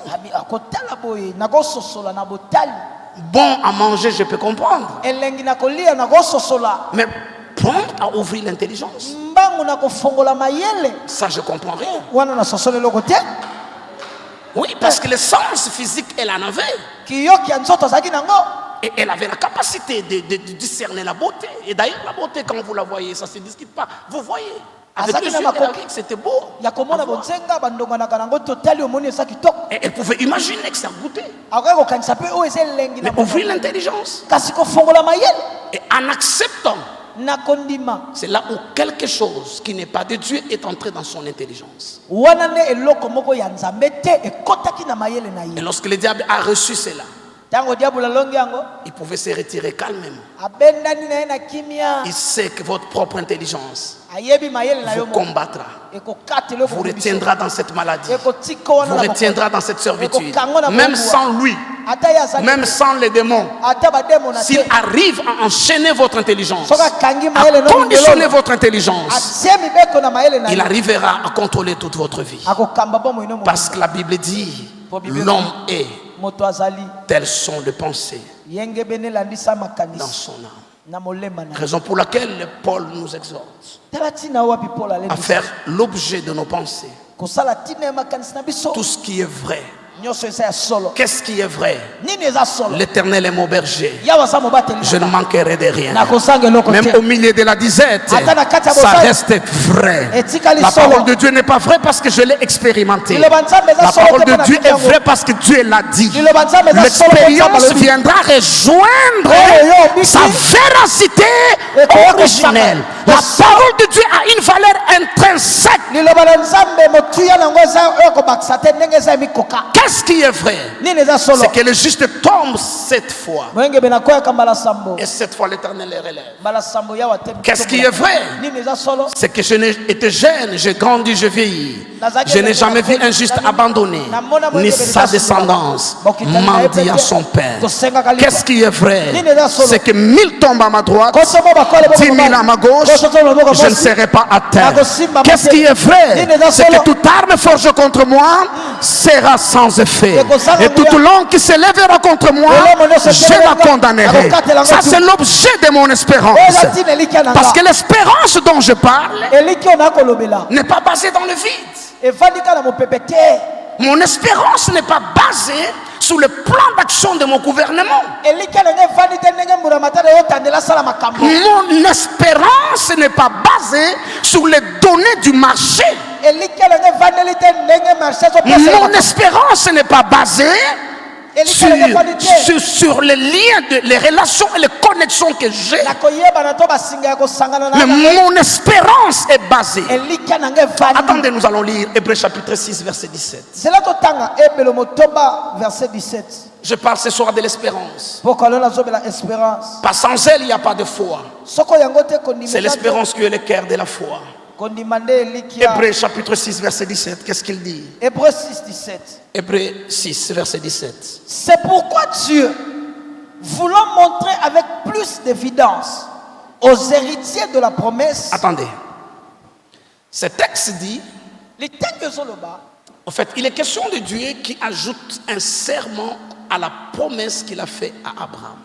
Bon à manger, je peux comprendre. elengi na kolia na kososola Mais prompt à ouvrir l'intelligence, mbangu na kofongola mayele ça je comprends rien. wana na sosole eloko te Oui, parce que le sens physique, elle en avait. kiyoki ya nzoto azalaki nango Et elle avait la capacité de discerner la beauté. Et d'ailleurs, la beauté, quand vous la voyez, ça ne se discute pas. Vous voyez. Avec Azaki les na yeux makoki. de la vie, c'était beau. ya komona bonzenga bandonganaka nango totali omoni eza kitoko Et elle pouvait imaginer que ça goûtait. akoki kokanisa mpe oyo eza elengi na Mais ouvrir l'intelligence. kasi kofongola mayele Et en acceptant, na kondima c'est là où quelque chose qui n'est pas de Dieu est entré dans son intelligence. wana nde eloko moko ya nzambe te ekotaki na mayele na Et ye lorsque le diable a reçu cela, ntango diabolo alongi yango il pouvait se retirer calmement. abendani na ye na kimia Il sait que votre propre intelligence ayebi mayele na yo vous moko combattra, ekokatela vous retiendra dans cette maladie, ekotika wana vous na retiendra dans cette servitude. Ekokango na Même Mungu. sans lui, ata ye azali même sans les démons. ata bademo na S'il te arrive à enchaîner votre intelligence, soki akangi à mayele no conditionner mingelo votre intelligence, atie mibeko na mayele na il yo arrivera à contrôler toute votre vie. akokamba bomoi no Parce que la Bible dit, Pour Bible. l'homme est, moto azali telles sont les pensées yenge bene elandisa dans makanisi son âme. na molema na ye. Raison pour laquelle Paul nous exhorte tala ntina wapi paul à alebisa faire l'objet de nos pensées. kosala ntina ya makanisi na biso Tout ce qui est vrai. nyonso eza ya solo Qu'est-ce qui est vrai? nini eza solo L'Éternel est mon berger. yawa aza mobateli Je ne manquerai de rien. nakosanga eloko Même te au milieu de la disette, Ata na kati ya ça bosala. reste vrai. Etikali La solo. parole de Dieu n'est pas vraie parce que je l'ai expérimenté. liloba nzambe eza La solo parole te de mpo na Dieu est yango. vraie parce que Dieu l'a dit. liloba nzambe eza solo mpo nzambe L'expérience alobi. viendra rejoindre Oyo yo, sa véracité Ekoyoka originelle. saka. La parole de Dieu a une valeur intrinsèque. liloba na nzambe motuya nango eza oyo kobakisa te ndenge eza ya mikoka Qu'est-ce qui est vrai? nini eza solo C'est que le juste tombe 7 fois. moyenge benakweyaka mbala sambo Et 7 fois l'Éternel les relève. mbala sambo yawa te Qu'est-ce qui est vrai? nini eza solo C'est que je n'ai été jeune, j'ai grandi, je vieillis. Je n'ai jamais vu un juste abandonné, ni sa descendance mendier à son père. Qu'est-ce qui est vrai? C'est que 1000 tombent à ma droite, 10 000 à ma gauche, je ne serai pas à terre. Qu'est-ce qui est vrai? C'est que toute arme forgée contre moi sera sans effet. Et toute langue qui s'élèvera contre moi, je la condamnerai. Ça, c'est l'objet de mon espérance. Parce que l'espérance dont je parle eliki ona kolobela n'est pas basée dans le vide. evandika na mopepe te Mon espérance n'est pas basée sur le plan d'action de mon gouvernement. eliki ndenge evandi te ndenge mbulamatata oyotandela asala makambo Mon espérance n'est pas basée sur les données du marché. eliki ndenge evandeli te ndenge marché Mon espérance n'est pas basée sur les liens, les relations et les connexions que j'ai. nakoyebana to basinga ya kosangana Mais na mon espérance est basée. eliki ndenge evandi Attendez, nous allons lire Hébreux chapitre 6, verset 17. zela totanga ebelo motoba verset 17 Je parle ce soir de l'espérance. mpo kalo nazobela espérance Pas sans elle, il n'y a pas de foi. soko yango te C'est l'espérance qui est le cœur de la foi. kondima nde eliki ya Hébreux chapitre 6, verset 17. Qu'est-ce qu'il dit? Hébreux 6 17 Hébreux 6, verset 17. c'est pourquoi Dieu voulant montrer avec plus d'évidence aux héritiers de la promesse Attendez. Ce texte dit, litenge ezoloba en fait, il est question de Dieu qui ajoute un serment à la promesse qu'il a fait à Abraham.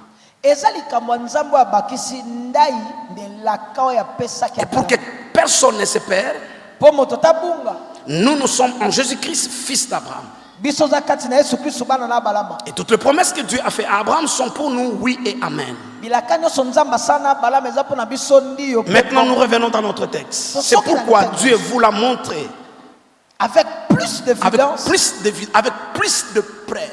eza likambo ya nzambe oyo abakisi ndai ndelaka oyo apesaki Et pour que personne ne se perde, mpo moto tabunga nous sommes en Jésus-Christ, fils d'Abraham. biso oza kati na yesu kristu bana na balama Et toutes les promesses que Dieu a fait à Abraham sont pour nous oui et amen. bilaka nyonso nzambe asala na balama eza mpo na biso ndio pe Maintenant, nous bongo. revenons dans notre texte. C'est pourquoi Dieu vous l'a montré avec plus d'évidence avec plus de preuves.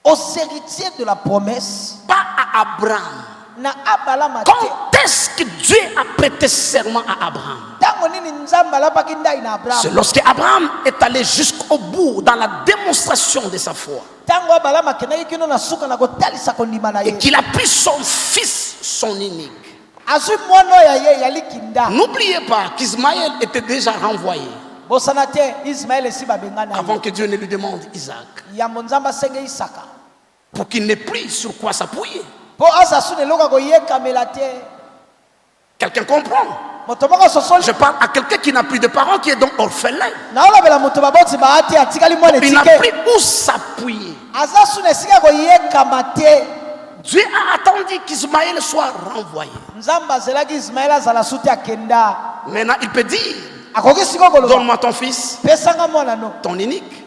aux héritiers de la promesse Pas à Abraham. na abalama te Quand est-ce que Dieu a prêté serment à Abraham? ntango nini nzambe alapaki ndai na C'est abraham lorsque Abraham est allé jusqu'au bout dans la démonstration de sa foi. ntango abalama akendaki kino na suka na kotalisa kondima na Et ye qu'il a pris son fils, son unique. azwi mwana oyo ya ye yaliki nda N'oubliez pas qu'Ismaël était déjà renvoyé bosana te ismaele esi babenga na avant ye que Dieu ne lui demande Isaac. yambo nzambe asenge isaka Pour qu'il n'ait plus sur quoi s'appuyer. mpo aza su na eloko ya koyekamela te Quelqu'un comprend? moto moko sosoli Je parle à quelqu'un qui n'a plus de parents, qui est donc orphelin. naolobela moto baboti baa te atikali mwana Il n'a etike plus où s'appuyer. aza su na esika ya koyekama te Dieu a attendu qu'Ismaël soit renvoyé. Maintenant, il peut dire, donne-moi ton fils, ton unique.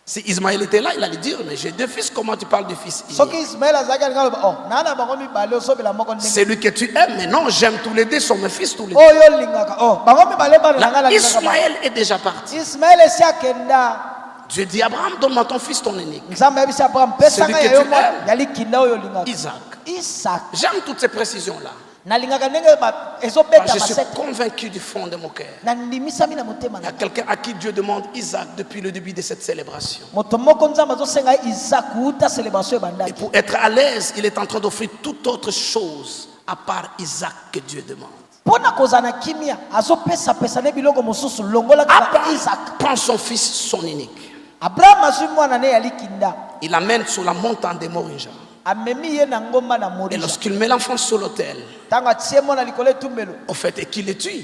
Si Ismaël était là, il allait dire, mais j'ai 2 fils, comment tu parles du fils? C'est lui que tu aimes, mais non, j'aime tous les 2, sont mes fils tous les 2. Là, Ismaël est déjà parti. Dieu dit, Abraham, donne-moi ton fils, ton unique. Celui que tu aimes, Isaac. J'aime toutes ces précisions-là. Je suis convaincu du fond de mon cœur. Il y a quelqu'un à qui Dieu demande Isaac depuis le début de cette célébration. Et pour être à l'aise, il est en train d'offrir toute autre chose à part Isaac que Dieu demande. Abraham prend son fils, son unique. Il l'amène sur la montagne de Morinja. Et lorsqu'il met l'enfant sur l'autel, au fait, et qu'il le tue,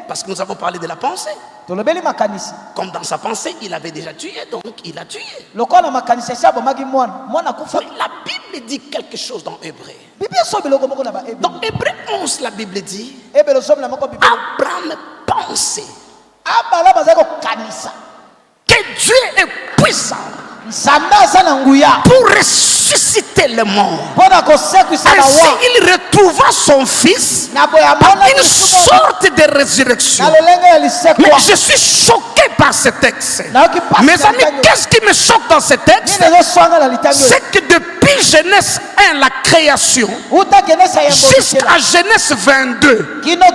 parce que nous avons parlé de la pensée. Comme dans sa pensée, il avait déjà tué, donc il a tué. Mais la Bible dit quelque chose dans Hébreu. Dans Hébreu 11, la Bible dit, Abraham pensait que Dieu est puissant pour ressusciter le mort. Ainsi, il retrouva son fils par une sorte de résurrection. Mais je suis choqué par ce texte. Mes amis, qu'est-ce qui me choque dans ce texte? C'est que depuis Genèse 1, la création, jusqu'à Genèse 22, il n'y a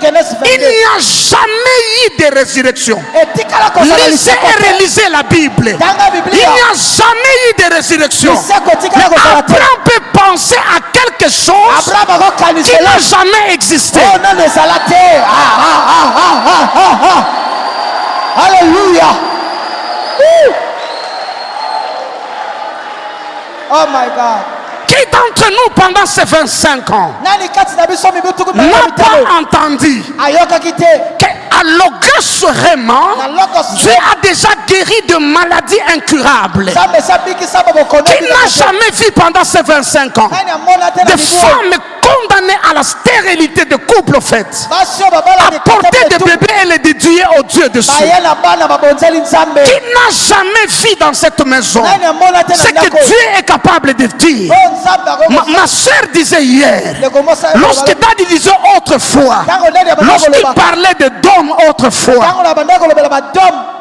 jamais eu de résurrection. Lisez et relisez la Bible. Il n'y a jamais eu de résurrection. Mais Abraham peut penser à quelque chose qui n'a jamais existé. Alléluia. Oh my God. Qui d'entre nous pendant ces 25 ans n'a pas entendu qu'à Logos vraiment, Dieu a déjà guéri de maladies incurables? Qui n'a jamais vu pendant ces 25 ans des femmes condamnées à la stérilité de couple fait, à porter des bébés et les dédier au Dieu dessus? Qui n'a jamais vu dans cette maison ce que Dieu est capable de dire? Ma soeur disait hier, lorsque Daddy disait autrefois, lorsqu'il parlait de dôme autrefois,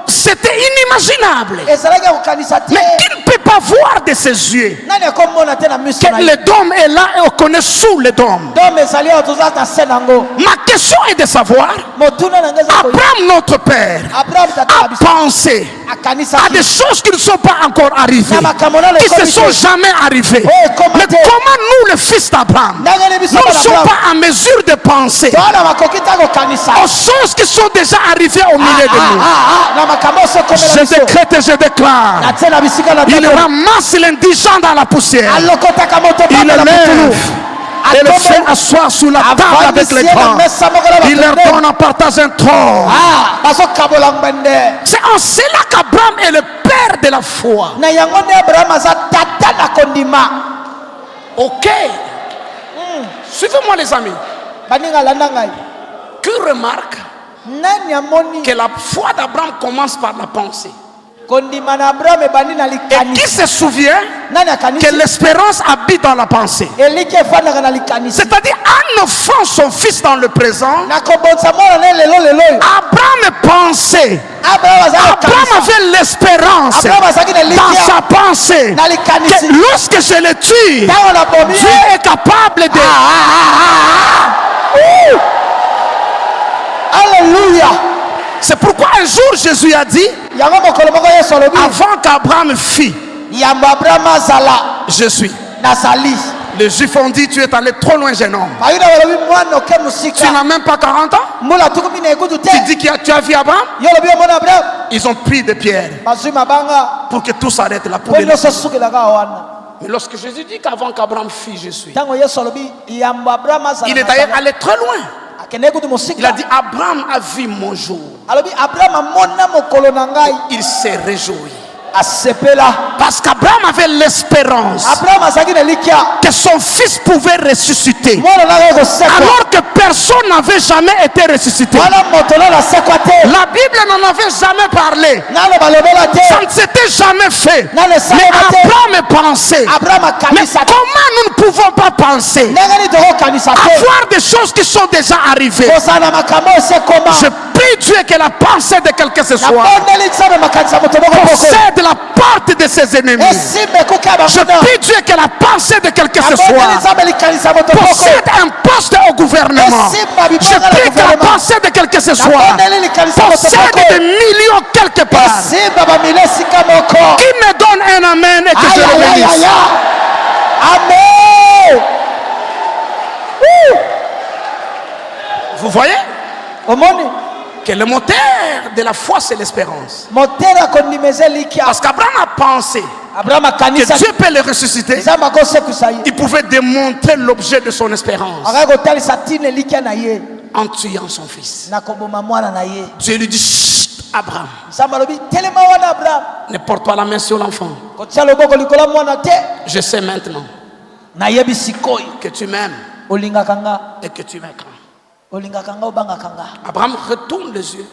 c'était inimaginable. Mais qui ne peut pas voir de ses yeux que le dôme est là et on connaît sous le dôme? Ma question est de savoir, Abraham notre père a pensé à des choses qui ne sont pas encore arrivées, qui ne se sont jamais arrivées. Mais comment nous, le fils d'Abraham, nous ne sommes pas en mesure de penser aux choses qui sont déjà arrivées au milieu de nous? Je décrète et je déclare, il ramasse l'indigent dans la poussière, il le lève et le fait asseoir sous la table avec les grands. Il leur donne en partage un trône. C'est en cela qu'Abraham est le père de la foi. Ok. Suivez-moi les amis. Que remarque que la foi d'Abraham commence par la pensée. Et qui se souvient que l'espérance habite dans la pensée? C'est-à-dire, en offrant son fils dans le présent, Abraham pensait, Abraham avait l'espérance dans sa pensée que lorsque je le tue, Dieu est capable de... Alléluia. C'est pourquoi un jour Jésus a dit, avant qu'Abraham fît, je suis. Les Juifs ont dit, tu es allé trop loin, jeune homme. Tu n'as même pas 40 ans. Tu dis que tu as vu Abraham. Ils ont pris des pierres pour que tout s'arrête là. Mais lorsque Jésus dit qu'avant qu'Abraham fît, je suis, il est d'ailleurs allé très loin. Il a dit, Abraham a vu mon jour. Il s'est réjoui. Parce qu'Abraham avait l'espérance que son fils pouvait ressusciter. Alors que personne n'avait jamais été ressuscité. La Bible n'en avait jamais parlé. Ça ne s'était jamais fait. Mais Abraham pensait. Mais comment nous ne pouvons pas penser avoir des choses qui sont déjà arrivées? Je prie Dieu que la pensée de quelqu'un ce soir possède la porte de ses ennemis. Je prie Dieu que la pensée de quelqu'un ce soir possède un poste au gouvernement. Je prie que la pensée de quelqu'un ce soir possède des millions quelque part. Qui me donne un amen et que je le bénisse? Amen. Vous voyez que le moteur de la foi, c'est l'espérance. Parce qu'Abraham a pensé que Dieu peut le ressusciter. Il pouvait démontrer l'objet de son espérance en tuant son fils. Dieu lui dit: chut, Abraham, ne porte pas la main sur l'enfant. Je sais maintenant que tu m'aimes et que tu m'écrains. Abraham retourne les yeux.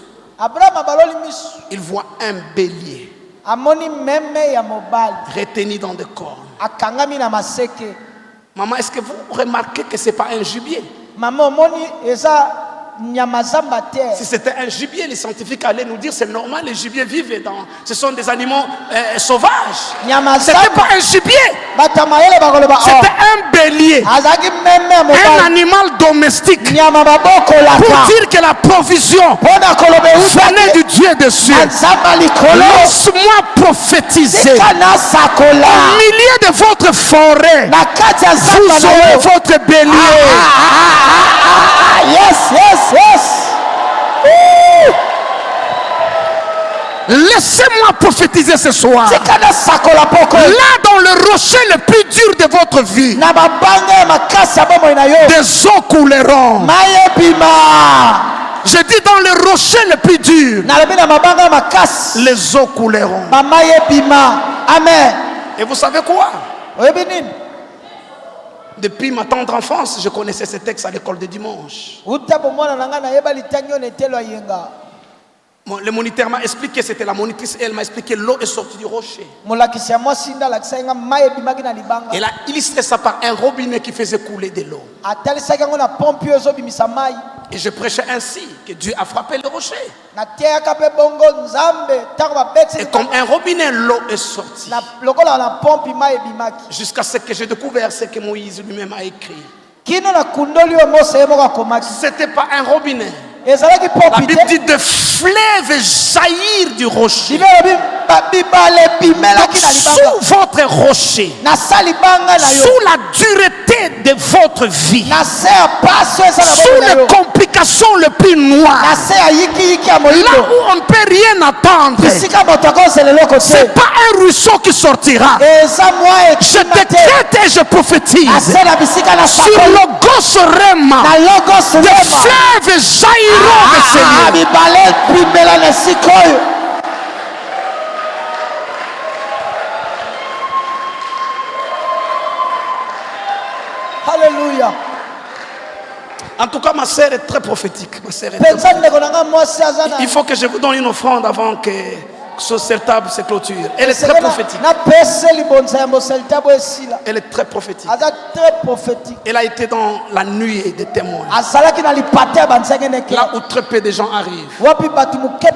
Il voit un bélier retenu dans des cornes. Maman, est-ce que vous remarquez que ce n'est pas un gibier? Si c'était un gibier, les scientifiques allaient nous dire c'est normal, les gibiers vivent dans. Ce sont des animaux sauvages. C'était pas un gibier, c'était un bélier, un animal domestique. Pour dire que la provision venait du Dieu des cieux. Laisse-moi prophétiser. Au milieu de votre forêt, vous aurez votre bélier. Laissez-moi prophétiser ce soir. Là dans le rocher le plus dur de votre vie, des eaux couleront. Je dis dans le rocher le plus dur, les eaux couleront. Amen. Et vous savez quoi? Depuis ma tendre enfance, je connaissais ces textes à l'école de dimanche. Le moniteur m'a expliqué, c'était la monitrice, elle m'a expliqué l'eau est sortie du rocher. Elle a illustré ça par un robinet qui faisait couler de l'eau. Et je prêchais ainsi que Dieu a frappé le rocher. Et comme un robinet, l'eau est sortie. Jusqu'à ce que j'ai découvert ce que Moïse lui-même a écrit. C'était pas un robinet. La Bible dit de fleuves jaillir du rocher. Donc, sous votre rocher, sous la dureté de votre vie, sous les complications les plus noires, là où on ne peut rien attendre, c'est pas un ruisseau qui sortira. Je décrète et je prophétise sur le Logos Rema, des fleuves jailliront de ces lieux. Alléluia. En tout cas, ma sœur est très prophétique. Ma sœur est très prophétique. Il faut que je vous donne une offrande avant que cette table se clôture. Elle est très prophétique. Elle est très prophétique. Elle a été dans la nuée des témoins. Là où très peu de gens arrivent.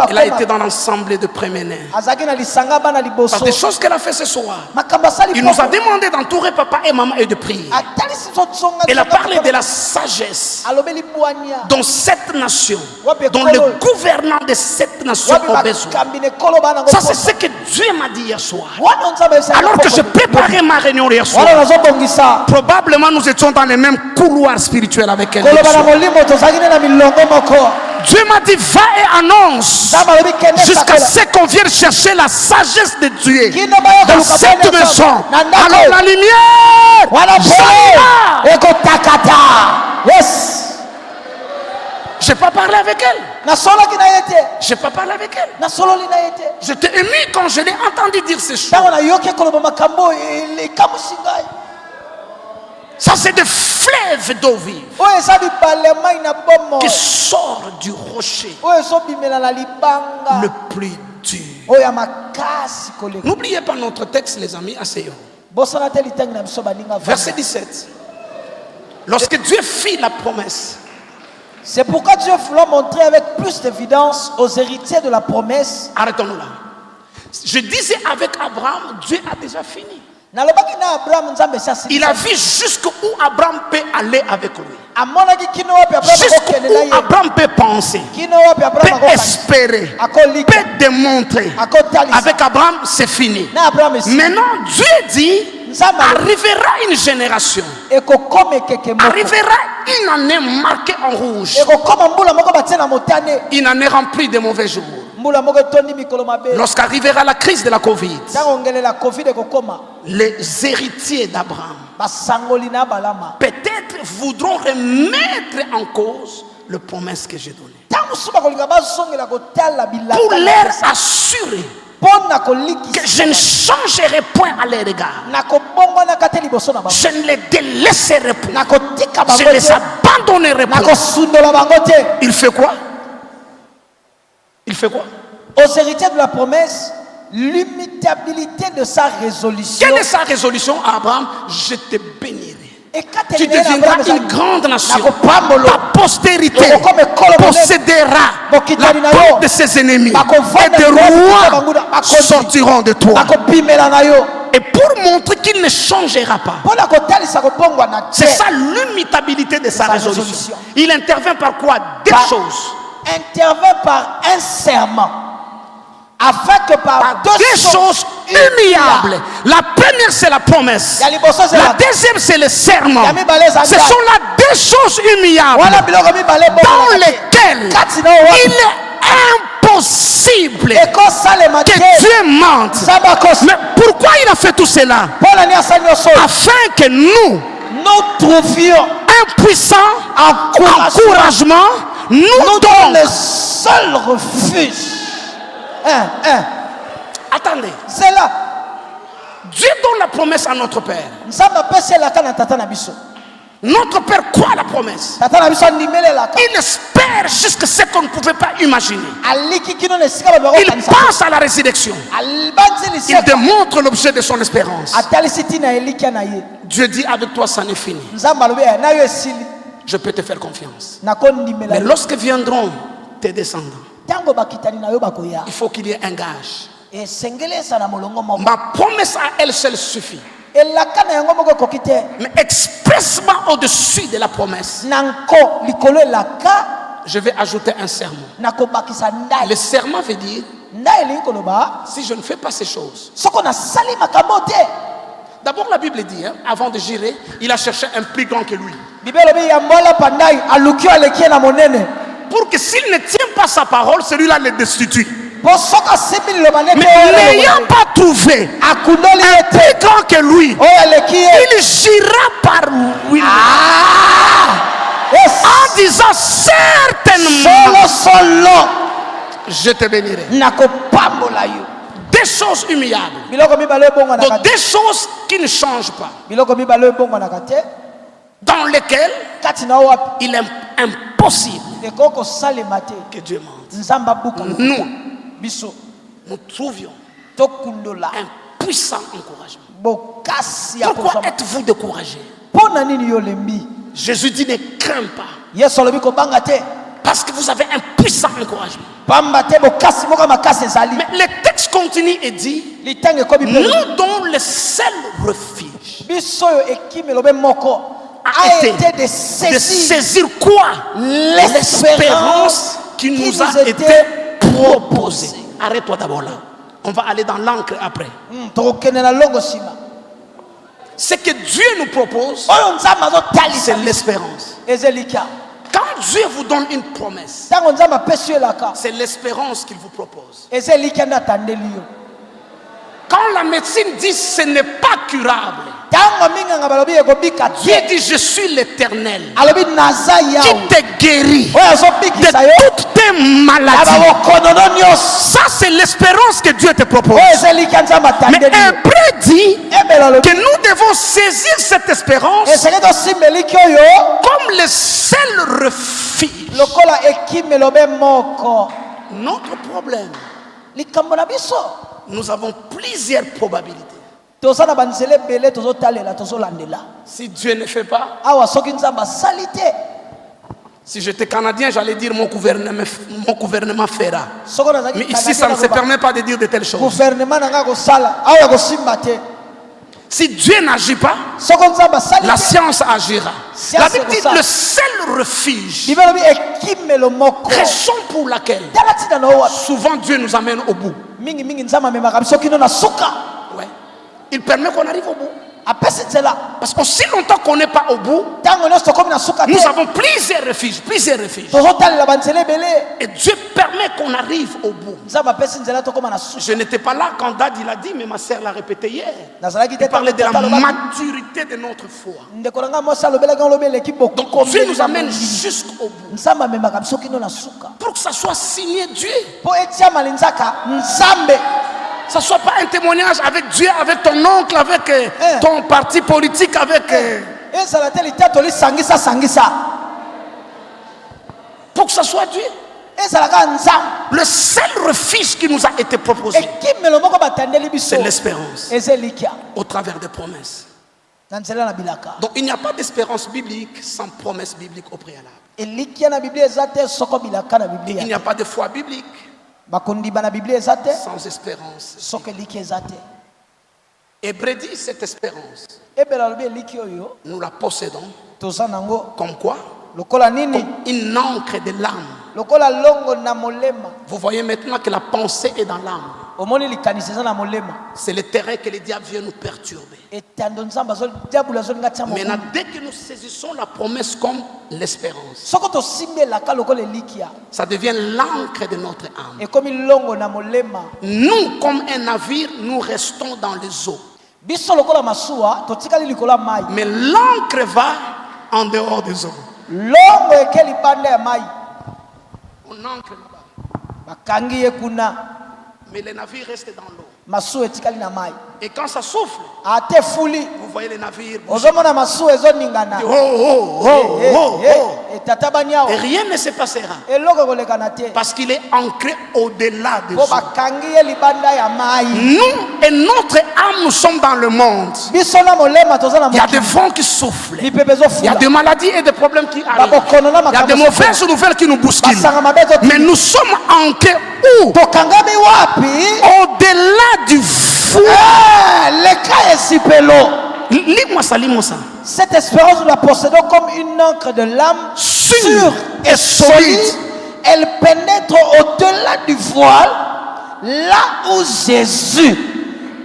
Elle a été dans l'assemblée de préménés. Par des choses qu'elle a fait ce soir. Il nous a demandé d'entourer papa et maman et de prier. Elle a parlé de la sagesse dont cette nation, dont le gouvernant de cette nation a besoin. Ça, c'est ce que Dieu m'a dit hier soir. Alors que je préparais ma réunion hier soir, probablement nous étions dans les mêmes couloirs spirituels avec elle. Dieu m'a dit, va et annonce jusqu'à ce qu'on vienne chercher la sagesse de Dieu dans cette maison. Alors la lumière jaillira. J'ai pas parlé avec elle. nasolaki na ye te J'ai pas parlé avec elle. nasololi na ye te J'étais ému quand je l'ai entendu dire ces choses. ntango nayoki koloba makambo ekamusi ngai Ça, c'est des fleuves d'eau vive oyo eza bibale ya mai na bomo qui sortent du rocher oyo ezobimela na libanga le plus dur. oyo ya makasi koleka N'oubliez pas notre texte, les amis, asseyons. bosana te litangi na biso baninga Verset 17. Lorsque Dieu fit la promesse, c'est pourquoi Dieu voulut montrer avec plus d'évidence aux héritiers de la promesse. arrêtons-nous là. Je disais avec Abraham, Dieu a déjà fini. nalobaki na Abraham nzambe sasi Il a vu jusqu'où Abraham peut aller avec lui. amonaki kino wapi Abraham Jusqu'où akokende na ye Abraham peut penser, kino wapi Abraham peut akokende espérer, akolika peut démontrer. akotalisa Avec Abraham, c'est fini. na Abraham esi Maintenant, Dieu dit, nzambe arrivera une génération, ekokoma ekeke moko arrivera une année marquée en rouge, ekokoma mbula moko batie na motane une année remplie de mauvais jours. mbula moko etondi mikolo mabe Lorsqu'arrivera la crise de la Covid, ntango ngelela covid ekokoma les héritiers d'Abraham basangoli na balama peut-être voudront remettre en cause le promesse que j'ai donnée. ntango mosusu bakolinga bazongela kotala Pour bilaka leur assurer mpo na que je ne kolikisa changerai point à leur égard. nakobongwanaka te liboso na bango Je ne les délaisserai point. nakotika Je bango ne les te abandonnerai point. nakosundola bango te Il fait quoi? Il fait quoi? aux héritiers de la promesse l'imitabilité de sa résolution Quelle est sa résolution à Abraham? Je te bénirai. Tu ekateleli na deviendras Abraham une grande nation. nakopambolo Ta postérité Okokoma ekolo monene. possédera Bokitani la na yo. porte de ses ennemis. Bakovanda Et des liboso ya rois banguda, bakonzi. sortiront de toi. nakopimela na yo Et pour montrer qu'il ne changera pas, mpo na kotalisa kobongwana te c'est ça l'imitabilité de sa Sa résolution. résolution. Il intervient par quoi? Deux Par- choses. intervient par un serment afin que par Deux choses immuables. La première, c'est la promesse. ya liboso La ezala deuxième, c'est le serment. ya mibale ezali Ce sont là deux choses immuables wana biloko mibale dans ebongwanaka te. lesquelles kati na oyo il est impossible ekosalema que te Dieu mente. nzambe akosa Mais pourquoi il a fait tout cela? mpo na nini asali nyonso oyo Afin que nous, nous trouvions impuissants, encouragement nous nous donne donnons. le seul refuge Attendez, c'est là Dieu donne la promesse à notre Père. nzambe apesi elaka na tata na biso Notre Père croit la promesse. tata na biso andimeli elaka Il espère jusqu'à ce qu'on ne pouvait pas imaginer. aliki kino na esika bato Il bakokanisa pense à la résurrection. alibandi Il liseka démontre l'objet de son espérance. atalisi ntina elikya na ye Dieu dit, avec toi, ça n'est fini. nzambe alobi na yo esili Je peux te faire confiance. nakondimela Mais yo lorsque viendront tes descendants, ntango bakitani na yo bakoya il faut qu'il y ait un gage. esengeli eza na molongo moko Ma promesse à elle seule suffit. elaka na yango moko ekoki te Mais expressement au-dessus de la promesse, na nko likolo elaka je vais ajouter un serment. nakobakisa ndai Le serment veut dire, ndai elingi koloba si je ne fais pas ces choses. soko nasali makambo te D'abord, la Bible dit, avant de jurer, il a cherché un plus grand que lui. bible elobi yambo alapa ndai aluki alekie na monene Pour que s'il ne tient pas sa parole, celui-là le destitue. mpo soko asimbi liloba Mais nete n'ayant pas trouvé akundoli ye un te plus grand que lui, oyo aleki ye il jura par lui Yes. en disant certainement, solo je te bénirai. nakopambola yo Des choses immuables. biloko mibale ebongwanaka Donc te des choses qui ne changent pas. biloko mibale ebongwanaka te Dans lesquelles kati na yo wapi il est impossible ekoki kosalema te que Dieu mente. nzambe abuka Nous, biso nous trouvions tokundola un puissant encouragement. bokasi ya Pourquoi kozwa êtes-vous découragés? mpo na nini yo lembi Jésus dit ne crains pas. yesu alobi kobanga te Parce que vous avez un puissant encouragement. pamba te bokasi moko ya makasi ezali Mais le texte continue et dit, litango ekomi mpe nous dont le seul refuge biso oyo ekimi elobe moko a a été été de de saisir saisir quoi? L'espérance qui nous a été proposée. Arrête-toi d'abord là. On va aller dans l'encre après. tokokende na longo nsima Ce que Dieu nous propose, oyo nzambe azotalisa c'est l'espérance. eza elikya Quand Dieu vous donne une promesse, ntango nzambe apesi yo elaka c'est l'espérance qu'il vous propose. eza elikya nde atandeli yo Quand la médecine dit ce n'est pas curable, ntango minganga balobi ekobika Dieu te dit je suis l'Éternel alobi naza qui yawe te guérit oyo de azobikisa yo toutes tes na maladies. babokonono nyonso Ça, c'est l'espérance que Dieu te propose. oyo eza elikya nzambe Mais atandeli yo Hébreu dit ebelo alobi que nous devons saisir cette espérance esengeli tosimba eliki oyo comme le seul refuge. lokola ekimelobe moko Notre problème, likambo na biso nous avons plusieurs probabilités. toza na banzela ebele tozotalela tozolandela Si Dieu ne fait pas, awa soki nzambe asali te si j'étais Canadien, j'allais dire mon gouvernement fera. soko nazalaki Mais ici, ça ne se permet pas de dire de telles choses. gouvernement na nga kosala awa ya kosimba te Si Dieu n'agit pas, soko nzambe asali la te science agira. Science La Bible dit est ça. le seul refuge, bibelo bi ekimelo moko raison pour laquelle tala ntina na owa souvent Dieu nous amène au bout. mingi nzambe amemaka biso kino na suka Ouais. Il permet qu'on arrive au bout. apesi nzela Parce qu'aussi longtemps qu'on n'est pas au bout, ntango nyonso tokomi na suka te nous avons plusieurs refuges, plusieurs refuges. tozotalela banzela ebele Et Dieu permet qu'on arrive au bout. nzambe apesi nzela tokóma na suka Je n'étais pas là quand Dad il a dit, mais ma sœur l'a répété hier. nazalaki te Il parlait de la tata alobaki, maturité de notre foi. ndeko na nga mwasi alobelaki olobi eleki Donc Dieu bokokomeli nous na amène molili. jusqu'au bout. nzambe amemaka biso kino na suka Pour que ça soit signé Dieu. mpo etiama linzaka nzambe Ça ne soit pas un témoignage avec Dieu, avec ton oncle, avec ton parti politique, avec... ezala te litato lisangisa pour que ça soit Dieu. ezalaka nzambe Le seul refuge qui nous a été proposé, ekimelo moko batandeli biso c'est l'espérance eza elikya au travers des promesses. na nzela na bilaka Donc il n'y a pas d'espérance biblique sans promesse biblique au préalable. elikya na biblia eza te soko bilaka na Il n'y biblia a pas de foi biblique bakondima na biblia eza te sans espérance. soko eliki eza te Hébreu dit cette espérance, ebela alobi eliki oyo nous la possédons toza nango comme quoi? lokola nini Une encre de l'âme. lokola longo na molema Vous voyez maintenant que la pensée est dans l'âme. omoni likanisi eza na molema C'est le terrain que le diable vient nous perturber. etando nzambe diabolo azolinga tia Maintenant, mokumu dès que nous saisissons la promesse comme l'espérance, soko tosimbi elaka lokola elikia ça devient l'encre de notre âme. ekomi longo na molema Nous, comme un navire, nous restons dans les eaux. biso lokola masuwa totikali likolo ya mai Mais l'encre va en dehors des eaux. longo eke libanda ya mai On ancre là-bas. bakangi ye kuna Mais le navire reste dans l'eau. masuwa etikali na mai Et quand ça souffle, ate fuli vous voyez le navire bouger. ozomona masuwa ezoningana Oh, oh, oh, oh, oh. etata baniawa Et rien ne se passera. eloko ekolekana te Parce qu'il est ancré au-delà des mpo eaux. bakangi ye libanda ya mai Nous et notre âme, nous sommes dans le monde. biso na molema toza na Il y a des mokili vents qui soufflent. mipepe Il y a ezofula des maladies et des problèmes qui arrivent. bakokono na Il y a des makambo mauvaises nouvelles qui nous bousculent. basanga mabe ezoti Mais nous sommes ancrés où? tokangami wapi Au-delà du fou. leka esipelo Lis-moi ça, lis-moi ça. cette espérance nous la possédons comme une encre de l'âme Sûre sûre et et solide. solide. Elle pénètre au-delà du voile, là où Jésus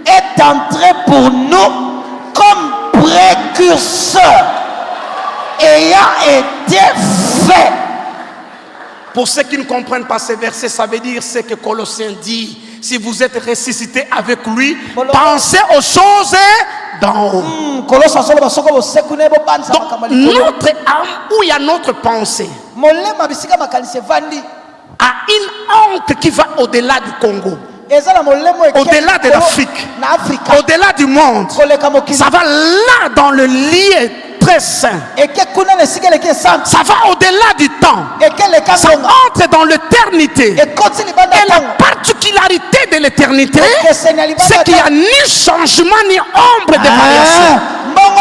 est entré pour nous comme précurseur, ayant été fait. Pour ceux qui ne comprennent pas ces versets, ça veut dire ce que Colossiens dit. Si vous êtes ressuscité avec lui, pensez aux choses d'en haut. Donc, notre âme, où il y a notre pensée, a une encre qui va au-delà du Congo, au-delà de l'Afrique, au-delà du monde. Ça va là dans le lieu très saint. Ça va au-delà du temps. Ça entre dans l'éternité. Et la particularité de l'éternité, c'est qu'il n'y a ni changement ni ombre de variation. Donc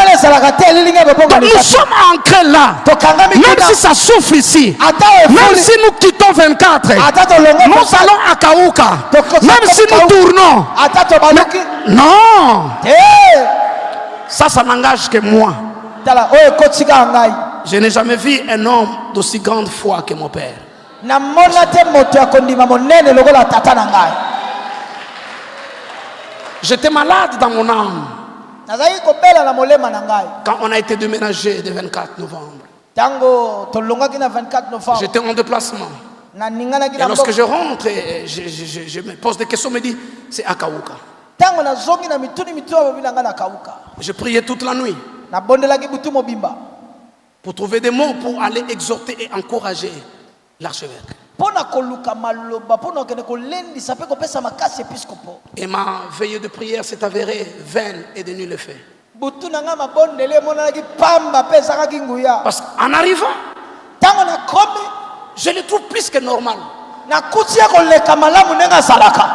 nous sommes ancrés là. Même si ça souffle ici, même si nous quittons 24, nous allons à Kauka. Même si nous tournons. Non. Ça n'engage que moi. Je n'ai jamais vu un homme d'aussi grande foi que mon père. J'étais malade dans mon âme quand on a été déménagé le 24 novembre. J'étais en déplacement. Et lorsque je rentre, je me pose des questions, je me dis, c'est Akauka. Tango na zongi na mituni mituni babinanga na kauka. Je priais toute la nuit Na bondelaki butu mobimba. pour trouver des mots pour aller exhorter et encourager l'archevêque. Pona koluka maloba, pona kene kolendi sape kopesa makasi episkopo. Et ma veillée de prière s'est avérée vaine et de nul effet. Butu nanga mabondele monaki pamba pesa kaki nguya. Parce qu'en arrivant, Tango na komi je le trouve plus que normal. na kutia koleka malamu nenga salaka.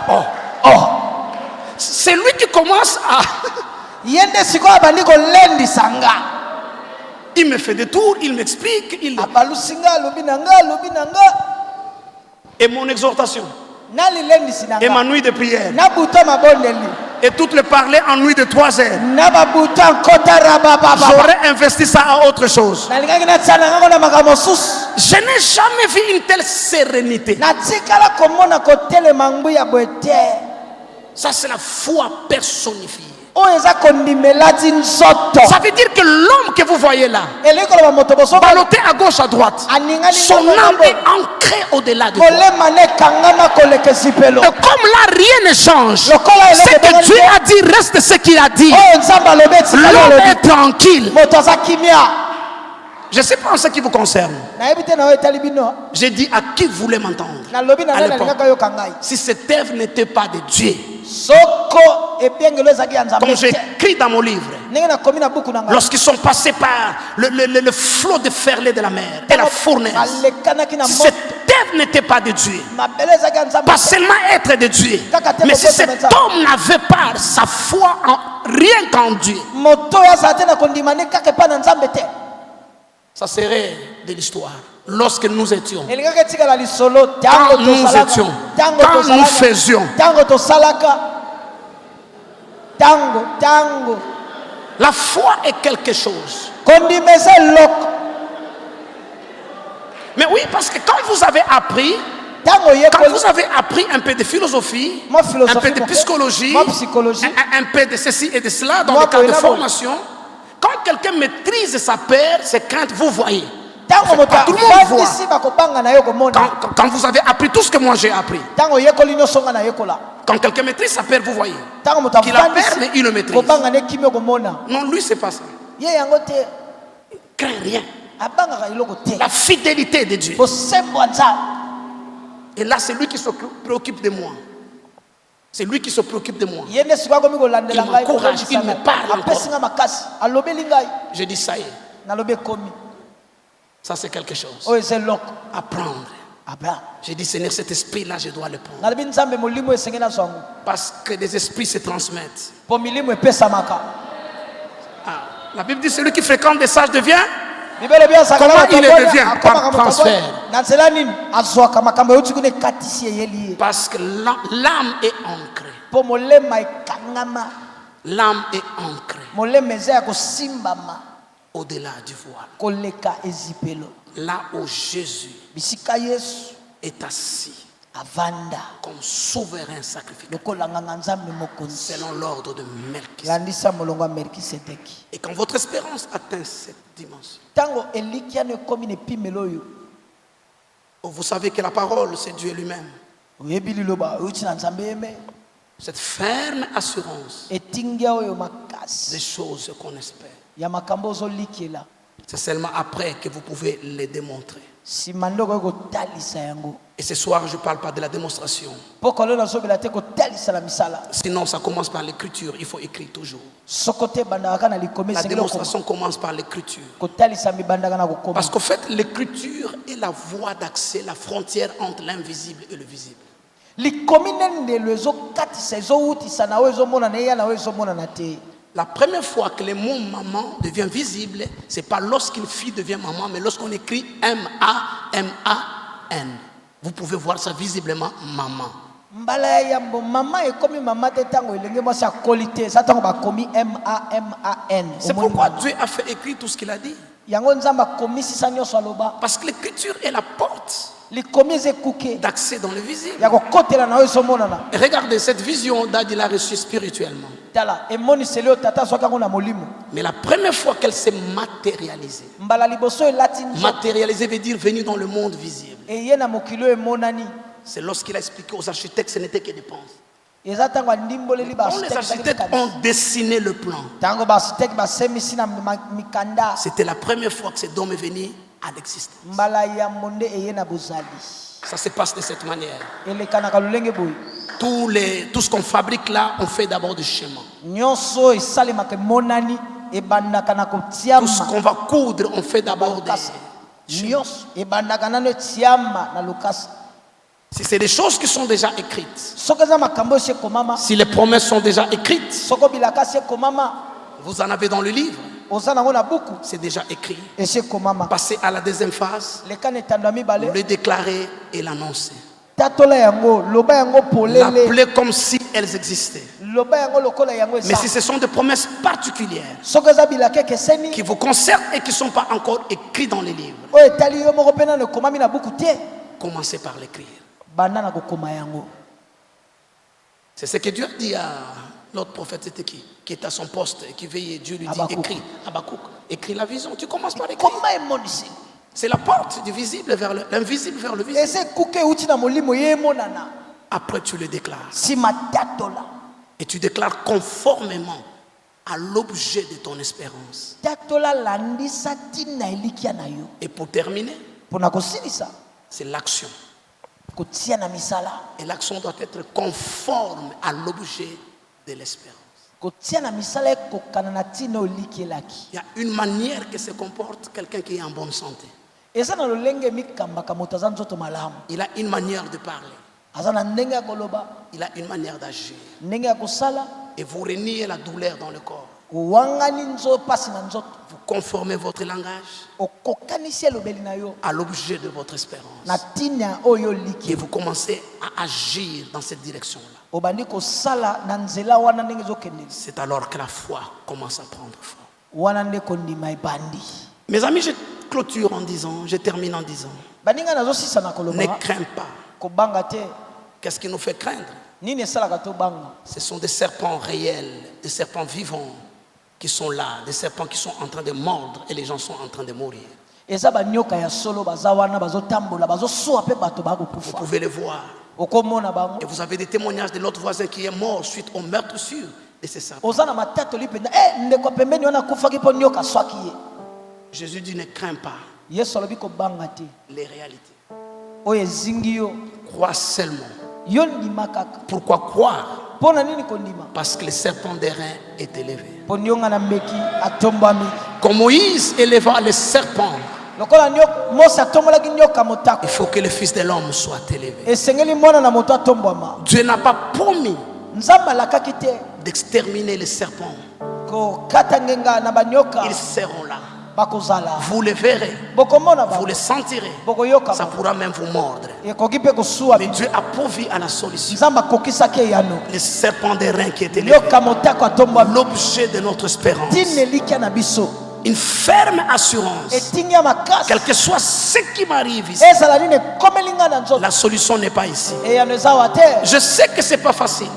Oh, c'est lui qui commence à... Yende siko abandi kolendi sanga. Il me fait des tours, il m'explique. Abalusinga lobinanga. Et mon exhortation, Nali lendi sinanga. et ma nuit de prière, Na buta mabondeli. et toutes les parler en nuit de 3 heures. Na babuta kota rababa. J'aurais investi ça à autre chose. Nalingaki na tsana ngako na makambo susu. Je n'ai jamais vu une telle sérénité. Na tikala komona kotele mangu ya boete. Ça, c'est la foi personnifiée. Oyo eza kondimelati nzoto. Ça veut dire que l'homme que vous voyez là, Eleko la moto boso ballotté à gauche, à droite, son âme est ancrée au-delà de toi. molema ne kangama koleke sipelo. Et comme là, rien ne change. Ce Lokola eloko que Dieu a dit reste ce qu'il a dit. Oyo nzamba alobeti L'homme est tranquille. moto aza kimia. Je ne sais pas en ce qui vous concerne. Nayebi te na oyo etali bino. J'ai dit à qui voulait m'entendre. Nalobi na À ngai l'époque. nalingaka yoka ngai. Si cette œuvre n'était pas de Dieu, Soko ebiengelo ezaki ya nzambe comme j'ai te. écrit dans mon livre, Ndenge nakomi na buku na ngai. lorsqu'ils sont passés par le flot de ferlets de la mer et la fournaise, Balekanaki na si moto. cette œuvre n'était pas de Dieu, Mabele ezaki ya nzambe pas te. seulement être de Dieu, mais si cet homme n'avait pas sa foi en rien qu'en Dieu, Moto ya azala te na kondima ne kaka epai na nzambe te. ça serait de l'histoire. Lorsque nous étions, Elingaki etikala lisolo quand tango nous tosalaka. étions, Tango quand nous tosalaka. faisions, Tango tosalaka. Tango. la foi est quelque chose. Kondimese loko. Mais oui, parce que quand vous avez appris, Tango quand yekoli. vous avez appris un peu de philosophie, Moi, un philosophie, peu de mon psychologie, moi, psychologie. un peu de ceci et de cela dans Moi, le cadre de moi, formation, quand quelqu'un maîtrise sa peur, ses craintes, vous voyez. Tango moto Tout le monde voit. afandisi bakobanga na yo komona. Quand vous avez appris tout ce que moi j'ai appris, Tango yekoli nyonso nga na yekola. quand quelqu'un maîtrise sa peur, vous voyez. Tango moto Qu'il a peur, mais afandisi il le maîtrise. kobanga ne kimi komona. Non, lui, c'est pas ça. Ye yango te. Il craint rien. Abangaka eloko te. La fidélité de Dieu. Bosembo ya nzambe. Et là, c'est lui qui se préoccupe de moi. C'est lui qui se préoccupe de moi. Ye nde sikoyo akomi kolandela Il ngai. m'encourage, il me parle encore. Apesi nga makasi. Alobeli ngai. Je dis, ça y est, Nalobi ekomi. ça c'est quelque chose. Oyo eza eloko. Apprendre. Abraham. J'ai dit, Seigneur, cet esprit-là, je dois le prendre. Nalobi nzambe molimo esengeli na zwango. Parce que des esprits se transmettent. Po milimo epesamaka. Ah, la Bible dit, celui qui fréquente des sages devient. Bibele bia sakala Comment il moto abonya, devient? akoma Par kama transfert. moto. Na nzela nini azwaka makambo euti kuna ekatisi eyeli ye. Parce que l'âme est ancrée. Po molema ekangama. L'âme est ancrée Molema eza ya kosimbama au-delà du voile. koleka ezipelo. Là où Jésus Bisika Yesu est assis avanda comme souverain sacrificateur lokola nganga nzambe mokonzi. selon l'ordre de Melchisédek. Landisa molongo ya Melkisedeki. Et quand votre espérance atteint cette dimension, Tango elikiano ekomi na epimelo oyo. vous savez que la parole, c'est Dieu lui-même. Oyebi liloba euti na nzambe eme. Cette ferme assurance Etingia oyo des makasi choses qu'on espère. ya makambo ozolikiela. C'est seulement après que vous pouvez les démontrer. Sima ndoko oyo kotalisa yango. Et ce soir, je ne parle pas de la démonstration. Poko lelo nazobela te kotalisa na misala. Sinon, ça commence par l'écriture. Il faut écrire toujours. Soko te bandaka na likomi La esengeli okoma. démonstration commence par l'écriture. Kotalisa mibandaka na kokoma. Parce qu'en fait, l'écriture est la voie d'accès, la frontière entre l'invisible et le visible. Likomi nendelo ezokatisa ezowutisa na oyo ezomona na eya na oyo ezomonana te. La première fois que le mot maman devient visible, c'est pas lorsqu'une fille devient maman, mais lorsqu'on écrit M-A-M-A-N. Vous pouvez voir ça visiblement, maman. Mbala ya yambo mama ekomi mama te tango elenge mwasi akoli te eza tango bakomi M-A-M-A-N. C'est pourquoi Dieu a fait écrire tout ce qu'il a dit. Yango nzambe akomisisa nyonso aloba. Parce que l'écriture est la porte Likomi ezekuke d'accès dans le visible. ya kokotela na oyo ezomonana. Et regardez, cette vision, Dad, il l'a reçue spirituellement. Tala emoniseli oyo tata azwaki yango na molimo. Mais la première fois qu'elle s'est matérialisée, Mbala liboso elati nzoto matérialisée veut dire venue dans le monde visible. eye na mokili oyo emonani. C'est lorsqu'il a expliqué aux architectes que ce n'était que des pensées. Quand les architectes ont dessiné le plan, c'était la première fois que cet homme est venu à l'existence. Ça se passe de cette manière. Tout ce qu'on fabrique là, on fait d'abord du schéma. Tout ce qu'on va coudre, on fait d'abord des schémas. Si c'est des choses qui sont déjà écrites, si les promesses sont déjà écrites, vous en avez dans le livre, c'est déjà écrit. Passez à la deuxième phase, le déclarer et l'annoncer. L'appeler comme si elles existaient. Mais si ce sont des promesses particulières qui vous concernent et qui ne sont pas encore écrites dans les livres, commencez par l'écrire. C'est ce que Dieu a dit à l'autre prophète, c'était qui est à son poste et qui veillait. Dieu lui dit, écris, Habakkuk, écris la vision. Tu commences par écrire. C'est la porte du visible vers l'invisible vers le visible. Après tu le déclares. Et tu déclares conformément à l'objet de ton espérance. Et pour terminer, c'est l'action. Et l'action doit être conforme à l'objet de l'espérance. Il y a une manière que se comporte quelqu'un qui est en bonne santé. Il a une manière de parler. Il a une manière d'agir. Et vous reniez la douleur dans le corps. Vous conformez votre langage à l'objet de votre espérance. Et vous commencez à agir dans cette direction-là. C'est alors que la foi commence à prendre forme. Mes amis, je clôture en disant, je termine en disant, ne crains pas. Qu'est-ce qui nous fait craindre? Ce sont des serpents réels, des serpents vivants qui sont là, des serpents qui sont en train de mordre et les gens sont en train de mourir. Vous pouvez les voir. Et vous avez des témoignages de l'autre voisin qui est mort suite au meurtre sûr de ces serpents. Jésus dit, ne crains pas les réalités. Crois seulement. Pourquoi croire? Parce que le serpent d'airain est élevé. Comme Moïse éleva le serpent, il faut que le Fils de l'homme soit élevé. Dieu n'a pas promis d'exterminer les serpents. Ils seront là. Vous les verrez, vous les sentirez, ça pourra même vous mordre. Mais Dieu a pourvu à la solution. Le serpent des reins qui est élevé, l'objet de notre espérance. Une ferme assurance. Quel que soit ce qui m'arrive ici, la solution n'est pas ici. Je sais que ce n'est pas facile.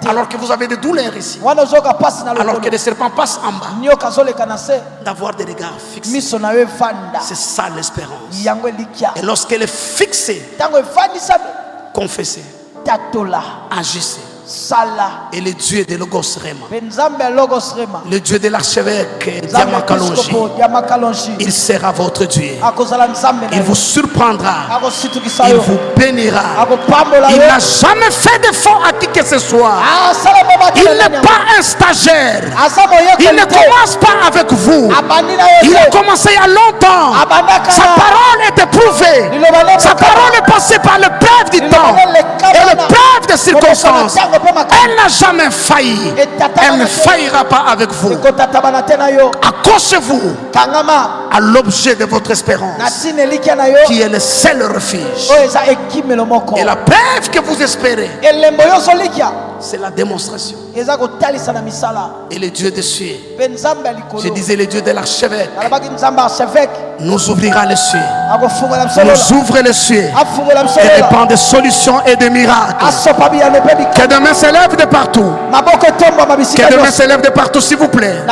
Alors que vous avez des douleurs ici, alors que les serpents passent en bas, d'avoir des regards fixés. C'est ça l'espérance. Et lorsqu'elle est fixée, confessez, agissez. Et le Dieu de Logos Rema, le Dieu de l'archevêque Diamakalonji, il sera votre Dieu. Il vous surprendra, il vous bénira. Il n'a jamais fait de faux à qui que ce soit. Il n'est pas un stagiaire. Il ne commence pas avec vous. Il a commencé il y a longtemps. Sa parole est éprouvée. Sa parole est passée par l'épreuve du temps et l'épreuve des circonstances. Elle n'a jamais failli. Elle ne faillira pas avec vous. Accrochez-vous à l'objet de votre espérance, qui est le seul refuge. Et la preuve que vous espérez, c'est la démonstration. Et le Dieu des cieux, je disais le Dieu de l'archevêque, nous ouvrira les cieux, nous ouvre les cieux et répand des solutions et des miracles. Que demain s'élève de partout. Que demain s'élève de partout, s'il vous plaît.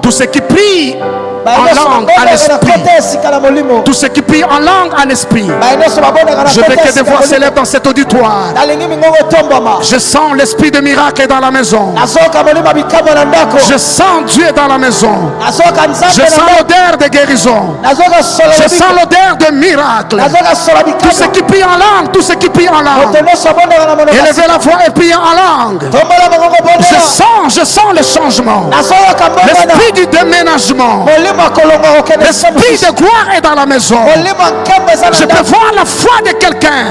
Tous ceux qui prient langue, en esprit. Tout ce qui prie en langue, en esprit. Je veux que des voix s'élèvent dans cet auditoire. Je sens l'esprit de miracle dans la maison. Je sens Dieu dans la maison. Je sens l'odeur de guérison. Je sens l'odeur de miracle. Tout ce qui prie en langue, tout ce qui prie en langue. Élevez la voix et priez en langue. Je sens le changement. L'esprit du déménagement. L'esprit de gloire est dans la maison. Je peux voir la foi de quelqu'un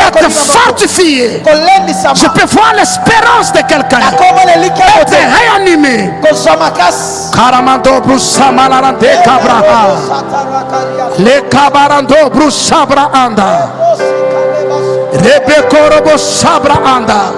être fortifié. Je peux voir l'espérance de quelqu'un être réanimé. Karamando Brusamalante Cabraha. Le Cabarando Brusabra Anda. Rebekorobo Sabra Anda.